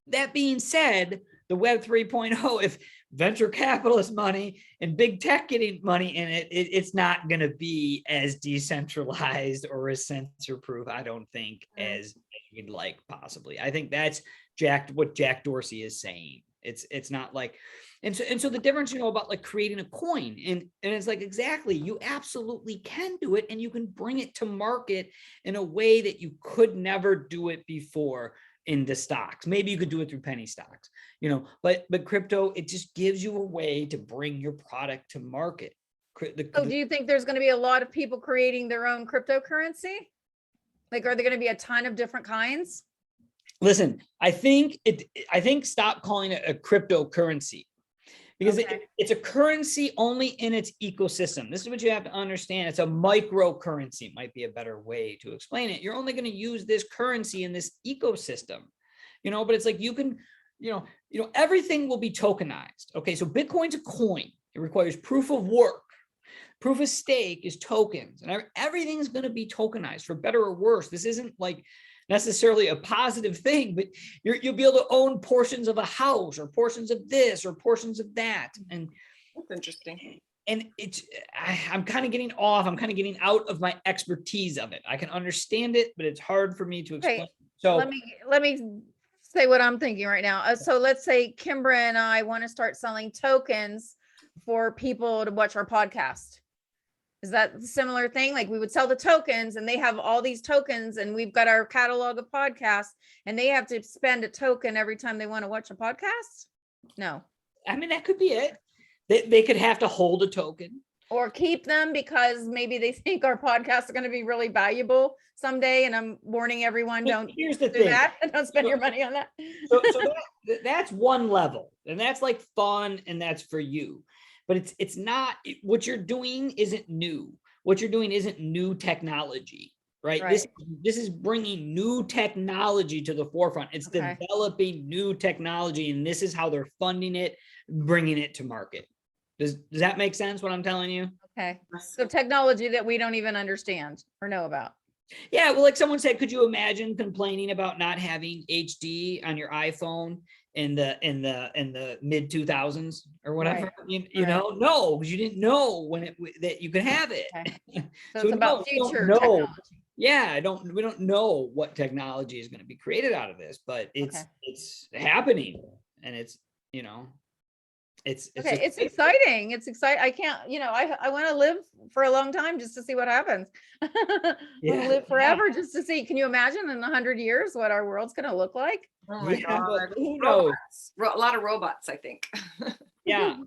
That being said, the Web 3.0, if venture capitalist money and big tech getting money in it, it's not going to be as decentralized or as censor proof, I don't think, as you'd like, possibly. I think that's what Jack Dorsey is saying. It's not like, and so the difference, about like creating a coin, and it's like, exactly, you absolutely can do it, and you can bring it to market in a way that you could never do it before in the stocks. Maybe you could do it through penny stocks, but crypto, it just gives you a way to bring your product to market. So do you think there's going to be a lot of people creating their own cryptocurrency? Like, are there going to be a ton of different kinds? Listen, I think stop calling it a cryptocurrency, because it's a currency only in its ecosystem. This is what you have to understand. It's a microcurrency, might be a better way to explain it. You're only going to use this currency in this ecosystem, but it's like you can, everything will be tokenized. Okay, so Bitcoin's a coin. It requires proof of work. Proof of stake is tokens, and everything's going to be tokenized for better or worse. This isn't like necessarily a positive thing, but you'll be able to own portions of a house or portions of this or portions of that. And That's interesting. And I'm kind of getting out of my expertise of it. I can understand it, but it's hard for me to explain. Okay. So let me say what I'm thinking right now. So let's say Kimbra and I want to start selling tokens for people to watch our podcast. Is that a similar thing? Like we would sell the tokens and they have all these tokens and we've got our catalog of podcasts and they have to spend a token every time they want to watch a podcast? No. I mean, that could be it. They could have to hold a token. Or keep them because maybe they think our podcasts are going to be really valuable someday. And I'm warning everyone, don't Here's the do thing. that. Don't spend your money on that. So that's one level, and that's like fun, and that's for you. But it's not, what you're doing isn't new. What you're doing isn't new technology, right? This is bringing new technology to the forefront. It's developing new technology, and this is how they're funding it, bringing it to market. Does that make sense, what I'm telling you? Okay. So technology that we don't even understand or know about. Yeah, well, like someone said, could you imagine complaining about not having HD on your iPhone in the mid 2000s or whatever? Right. You know, no, because you didn't know that you could have it. Okay. So it's about future technology. Yeah, we don't know what technology is going to be created out of this, but it's happening, and it's, you know, it's exciting. It's exciting. I can't, I want to live for a long time just to see what happens. We'll live forever just to see. Can you imagine in 100 years what our world's going to look like? Oh my God. Who knows? A lot of robots, I think. Yeah.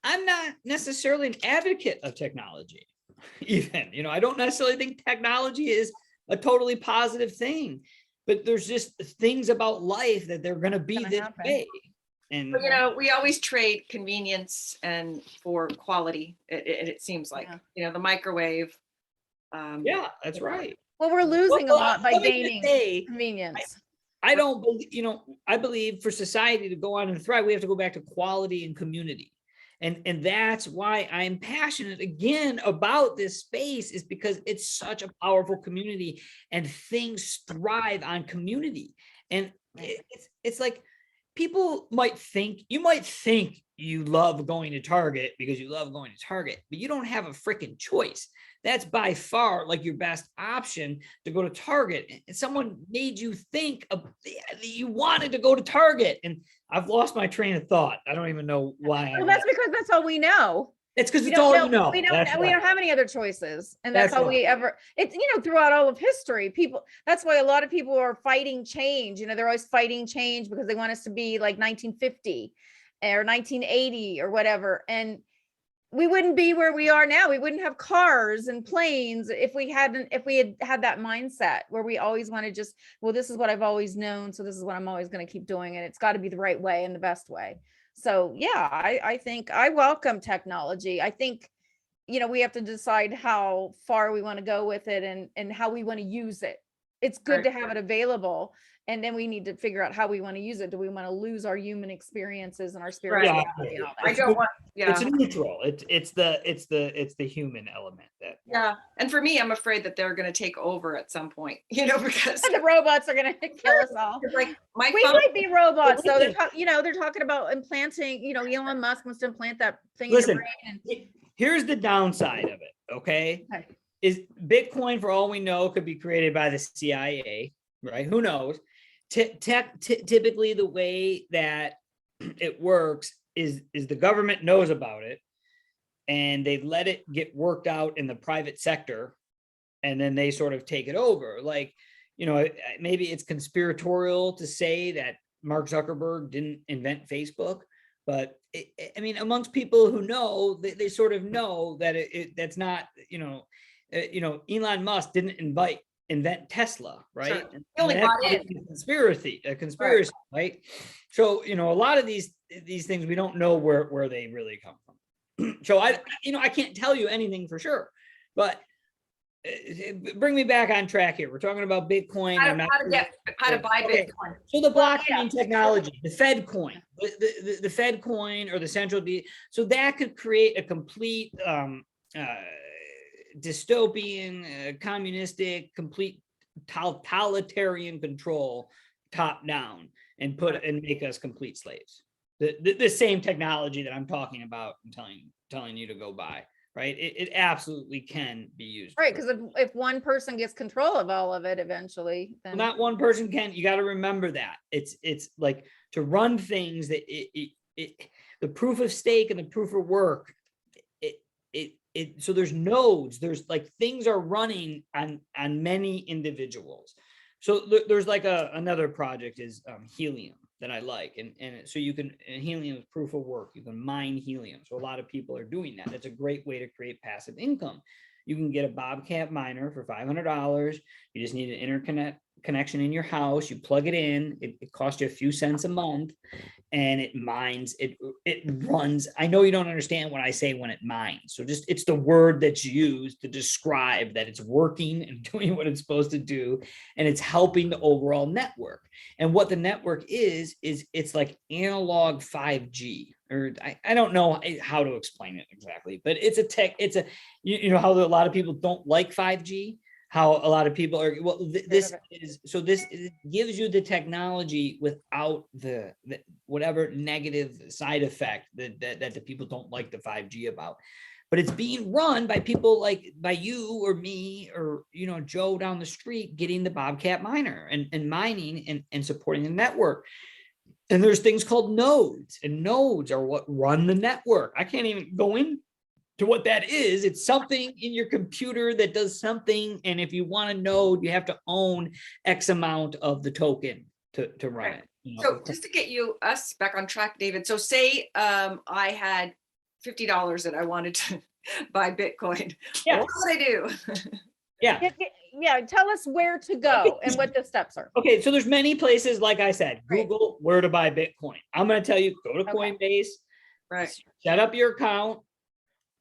I'm not necessarily an advocate of technology. Even, I don't necessarily think technology is a totally positive thing, but there's just things about life that they're going to be this way. And we always trade convenience and for quality. It seems like, the microwave. Yeah, that's right. Well, we're losing a lot by gaining convenience. I don't believe, I believe for society to go on and thrive, we have to go back to quality and community. And that's why I'm passionate again about this space, is because it's such a powerful community and things thrive on community. And it's like, people might think you love going to Target because you love going to Target, but you don't have a freaking choice. That's by far like your best option to go to Target. And someone made you think that you wanted to go to Target. And I've lost my train of thought. I don't even know why. Well, that's because that's all we know. It's because it's all you know. We don't have any other choices. And that's all we ever, it's, throughout all of history, that's why a lot of people are fighting change. They're always fighting change because they want us to be like 1950 or 1980 or whatever. And we wouldn't be where we are now. We wouldn't have cars and planes if we had that mindset where we always want to just, well, this is what I've always known, so this is what I'm always going to keep doing, and it's got to be the right way and the best way. So yeah, I think I welcome technology. I think, we have to decide how far we want to go with it and how we want to use it. It's good to have it available. And then we need to figure out how we want to use it. Do we want to lose our human experiences and our spirituality? Right. And all that? I don't want. Yeah. It's neutral. It's the human element that. Yeah, and for me, I'm afraid that they're going to take over at some point. Because the robots are going to kill us all. Like we might be robots, though. They're talking about implanting. Elon Musk wants to implant that thing in your brain. Here's the downside of it. Okay, is Bitcoin, for all we know, could be created by the CIA, right? Who knows? Typically, the way that it works is the government knows about it, and they let it get worked out in the private sector, and then they sort of take it over. Like, maybe it's conspiratorial to say that Mark Zuckerberg didn't invent Facebook, but amongst people who know, they sort of know that that's not, Elon Musk didn't invent Tesla, right? Sure. A conspiracy, right? So, a lot of these things, we don't know where they really come from. So I can't tell you anything for sure, but bring me back on track here. We're talking about Bitcoin. How to buy Bitcoin. So the blockchain technology, the Fed coin, the Fed coin, or the central so that could create a complete dystopian, communistic, complete totalitarian control top down and make us complete slaves. The same technology that I'm talking about and telling you to go buy, right? It absolutely can be used. Right, because if one person gets control of all of it eventually, then Not one person can. You got to remember that it's like to run things that the proof of stake and the proof of work. So there's nodes. There's like things are running on many individuals. So there's like another project is helium that I like, and so you can helium is proof of work. You can mine helium. So a lot of people are doing that. That's a great way to create passive income. You can get a Bobcat miner for $500. You just need an interconnect connection in your house. You plug it in. It costs you a few cents a month, and it mines. It runs. I know you don't understand what I say when it mines. So just it's the word that's used to describe that it's working and doing what it's supposed to do, and it's helping the overall network. And what the network is it's like analog 5G. Or I don't know how to explain it exactly, but it's a tech. It's a you know how a lot of people don't like 5G. How a lot of people are. Well, this gives you the technology without the whatever negative side effect that the people don't like the 5G about. But it's being run by people like by you or me or Joe down the street getting the Bobcat miner and mining and supporting the network. And there's things called nodes, and nodes are what run the network. I can't even go into what that is. It's something in your computer that does something. And if you want a node, you have to own X amount of the token to run it. So just to get us back on track, David. So say I had $50 that I wanted to buy Bitcoin. Yeah. What would I do? Yeah. Yeah, tell us where to go and what the steps are. Okay, so there's many places, like I said, Google where to buy Bitcoin. I'm going to tell you, go to Coinbase, Right. set up your account,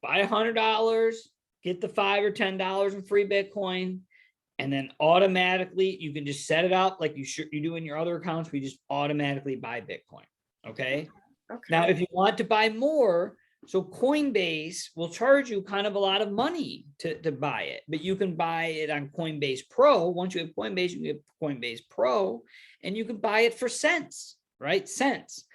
buy $100, get the $5 or $10 in free Bitcoin, and then automatically you can just set it up like you do in your other accounts. We just automatically buy Bitcoin. Okay. Now, if you want to buy more, so Coinbase will charge you kind of a lot of money to buy it, but you can buy it on Coinbase Pro. Once you have Coinbase, you can get Coinbase Pro, and you can buy it for cents, right? Cents.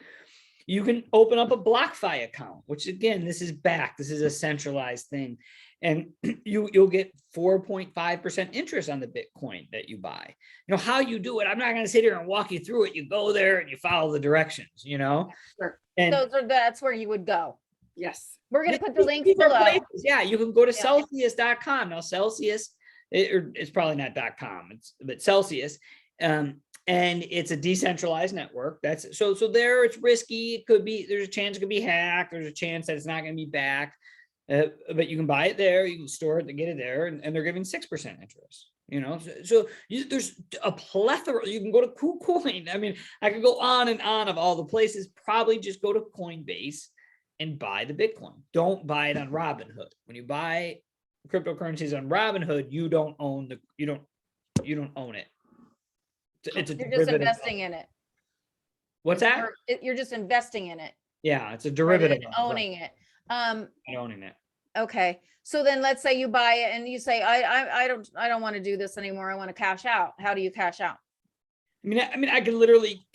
You can open up a BlockFi account, which again, this is a centralized thing. And you'll get 4.5% interest on the Bitcoin that you buy. How you do it, I'm not going to sit here and walk you through it. You go there and you follow the directions, Sure. And That's where you would go. Yes. We're going to put the links below. Yeah, you can go to Celsius.com. Now, Celsius, it's probably not .com, but Celsius. And it's a decentralized network. So there it's risky. There's a chance it could be hacked. There's a chance that it's not going to be back. But you can buy it there. You can store it to get it there. And they're giving 6% interest. So there's a plethora. You can go to KuCoin. I mean, I could go on and on of all the places. Probably just go to Coinbase and buy the Bitcoin. Don't buy it on Robinhood. When you buy cryptocurrencies on Robinhood, you don't own you don't own it. It's You're just investing in it. What's that? You're just investing in it. Yeah, it's a derivative. Owning it. Owning it. Okay. So then let's say you buy it and you say, I don't want to do this anymore. I want to cash out. How do you cash out? I mean, I can literally,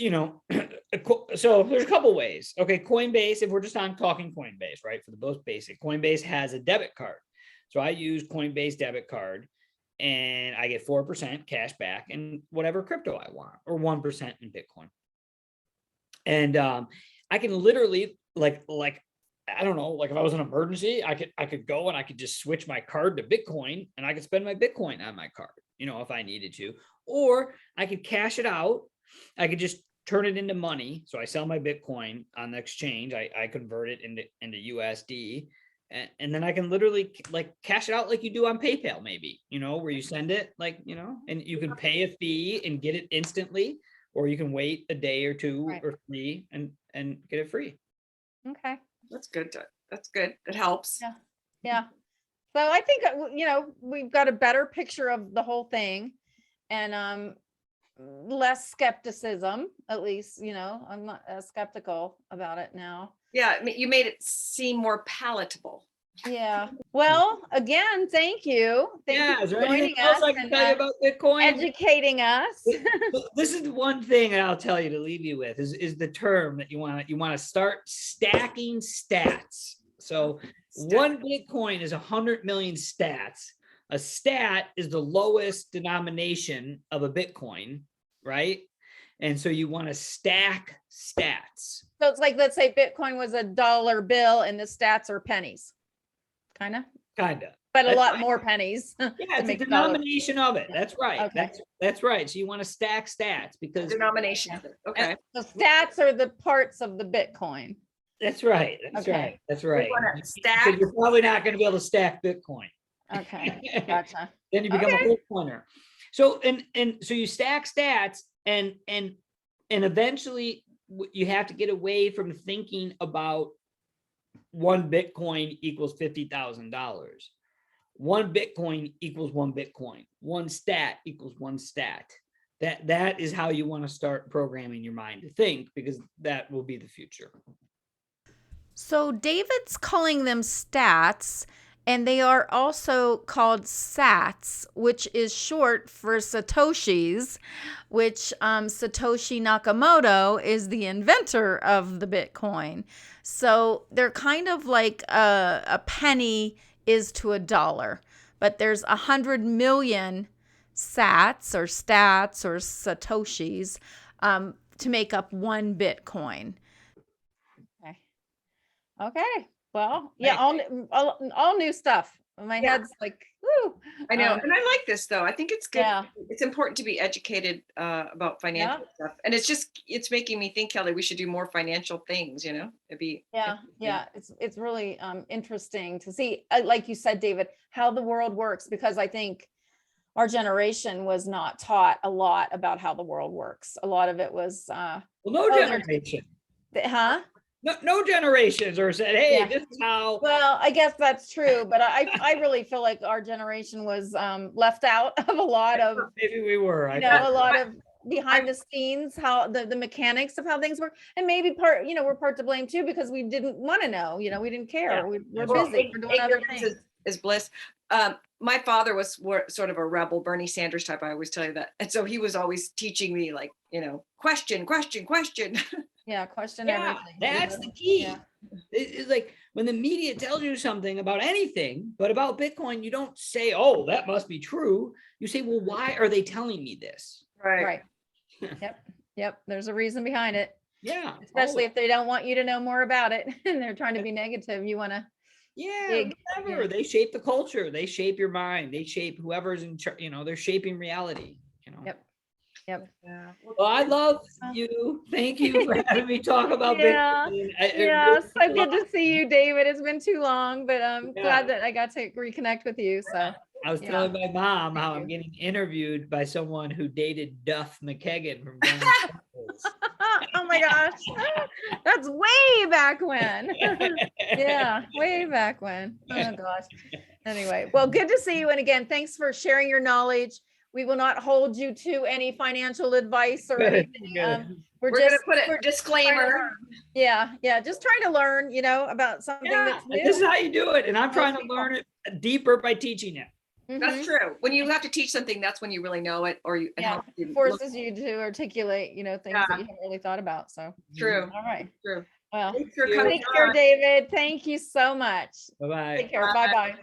so there's a couple ways. Okay. Coinbase, if we're just talking Coinbase, right? For the most basic, Coinbase has a debit card. So I use Coinbase debit card and I get 4% cash back in whatever crypto I want, or 1% in Bitcoin. And I can literally like, I don't know, like if I was in an emergency, I could go and I could just switch my card to Bitcoin and I could spend my Bitcoin on my card, if I needed to, or I could cash it out. I could just turn it into money. So I sell my Bitcoin on the exchange. I convert it into USD, and then I can literally like cash it out like you do on PayPal, maybe, where you send it and you can pay a fee and get it instantly, or you can wait a day or two or three and get it free. Okay. That's good. That's good. It helps. Yeah. So I think, we've got a better picture of the whole thing, and less skepticism, at least, I'm not as skeptical about it now. Yeah. I mean, you made it seem more palatable. Yeah. Well, again, thank you. Thank Yeah, you is for there anything joining else us I can and tell you about Bitcoin? educating us. This is the one thing I'll tell you to leave you with is the term that you want to start stacking stats. So one Bitcoin is 100 million stats. A stat is the lowest denomination of a Bitcoin, right? And so you want to stack stats. So it's like, let's say Bitcoin was $1 bill and the stats are pennies. Kind of, Kind of. but a That's lot right. more pennies. Yeah, to it's a make a dollar. denomination of it. Yeah. That's right. Okay. That's right. So you want to stack stats because Denomination of it. Okay. The stats are the parts of the Bitcoin. that's right. That's Okay. right. That's right. wanna Because stack- you're probably not going to be able to stack Bitcoin. Okay. Gotcha. Then you become a Bitcoiner. So so you stack stats and eventually you have to get away from thinking about one Bitcoin equals $50,000. One Bitcoin equals one Bitcoin. One stat equals one stat. That is how you want to start programming your mind to think, because that will be the future. So David's calling them stats, and they are also called sats, which is short for Satoshis, which Satoshi Nakamoto is the inventor of the Bitcoin. So they're kind of like a penny is to $1, but there's 100 million sats or stats or Satoshis to make up one Bitcoin. Okay. Okay. Well, yeah, all new stuff. My Yeah. head's like, woo. I know. And I like this though. I think it's good. Yeah. It's important to be educated about financial stuff. And it's making me think, Kelly, we should do more financial things, you know? It'd be Yeah, interesting. yeah, it's really interesting to see, like you said, David, how the world works, because I think our generation was not taught a lot about how the world works. A lot of it was Well, no they're- generation. huh? No generations are said, hey, Yeah. this is how. Well, I guess that's true, but I really feel like our generation was left out of a lot of, Maybe we were. you know, a lot of behind the scenes, how the mechanics of how things work. And maybe we're part to blame too, because we didn't want to know, we didn't care. Yeah, We're that's Well, busy. We're doing other ignorance things. is bliss. My father was sort of a rebel, Bernie Sanders type. I always tell you that. And so he was always teaching me, like, question. Yeah, question Yeah, everything. that's the key. Yeah. It's like when the media tells you something about anything, but about Bitcoin, you don't say, oh, that must be true. You say, well, why are they telling me this? Right. Yep. There's a reason behind it. Yeah. Especially if they don't want you to know more about it and they're trying to be negative. You want to. Yeah, whatever. Yeah. They shape the culture. They shape your mind. They shape whoever's in charge. They're shaping reality. Yep. Yeah. Well, I love you. Thank you for having me talk about Yeah. Bitcoin. Yeah. So good to see you, David. It's been too long, but I'm glad that I got to reconnect with you. So I was telling my mom how Thank I'm you. getting interviewed by someone who dated Duff McKagan from Guns N' Roses. oh my gosh. That's way back when. Yeah, way back when. Oh gosh. Anyway, well, good to see you. And again, thanks for sharing your knowledge. We will not hold you to any financial advice or Good, anything. good. We're We're just gonna put a we're disclaimer. yeah, just trying to learn, about something Yeah, that's new. this is how you do it. And I'm trying to people. learn it deeper by teaching it. That's Mhm. true. When you have to teach something, that's when you really know it, or it Yeah, helps you look. forces you to articulate, things that Yeah. you haven't really thought about. So, True. all right. True. Well, Thanks for you. coming take care, on. David. Thank you so much. Bye-bye. Take care. Bye-bye.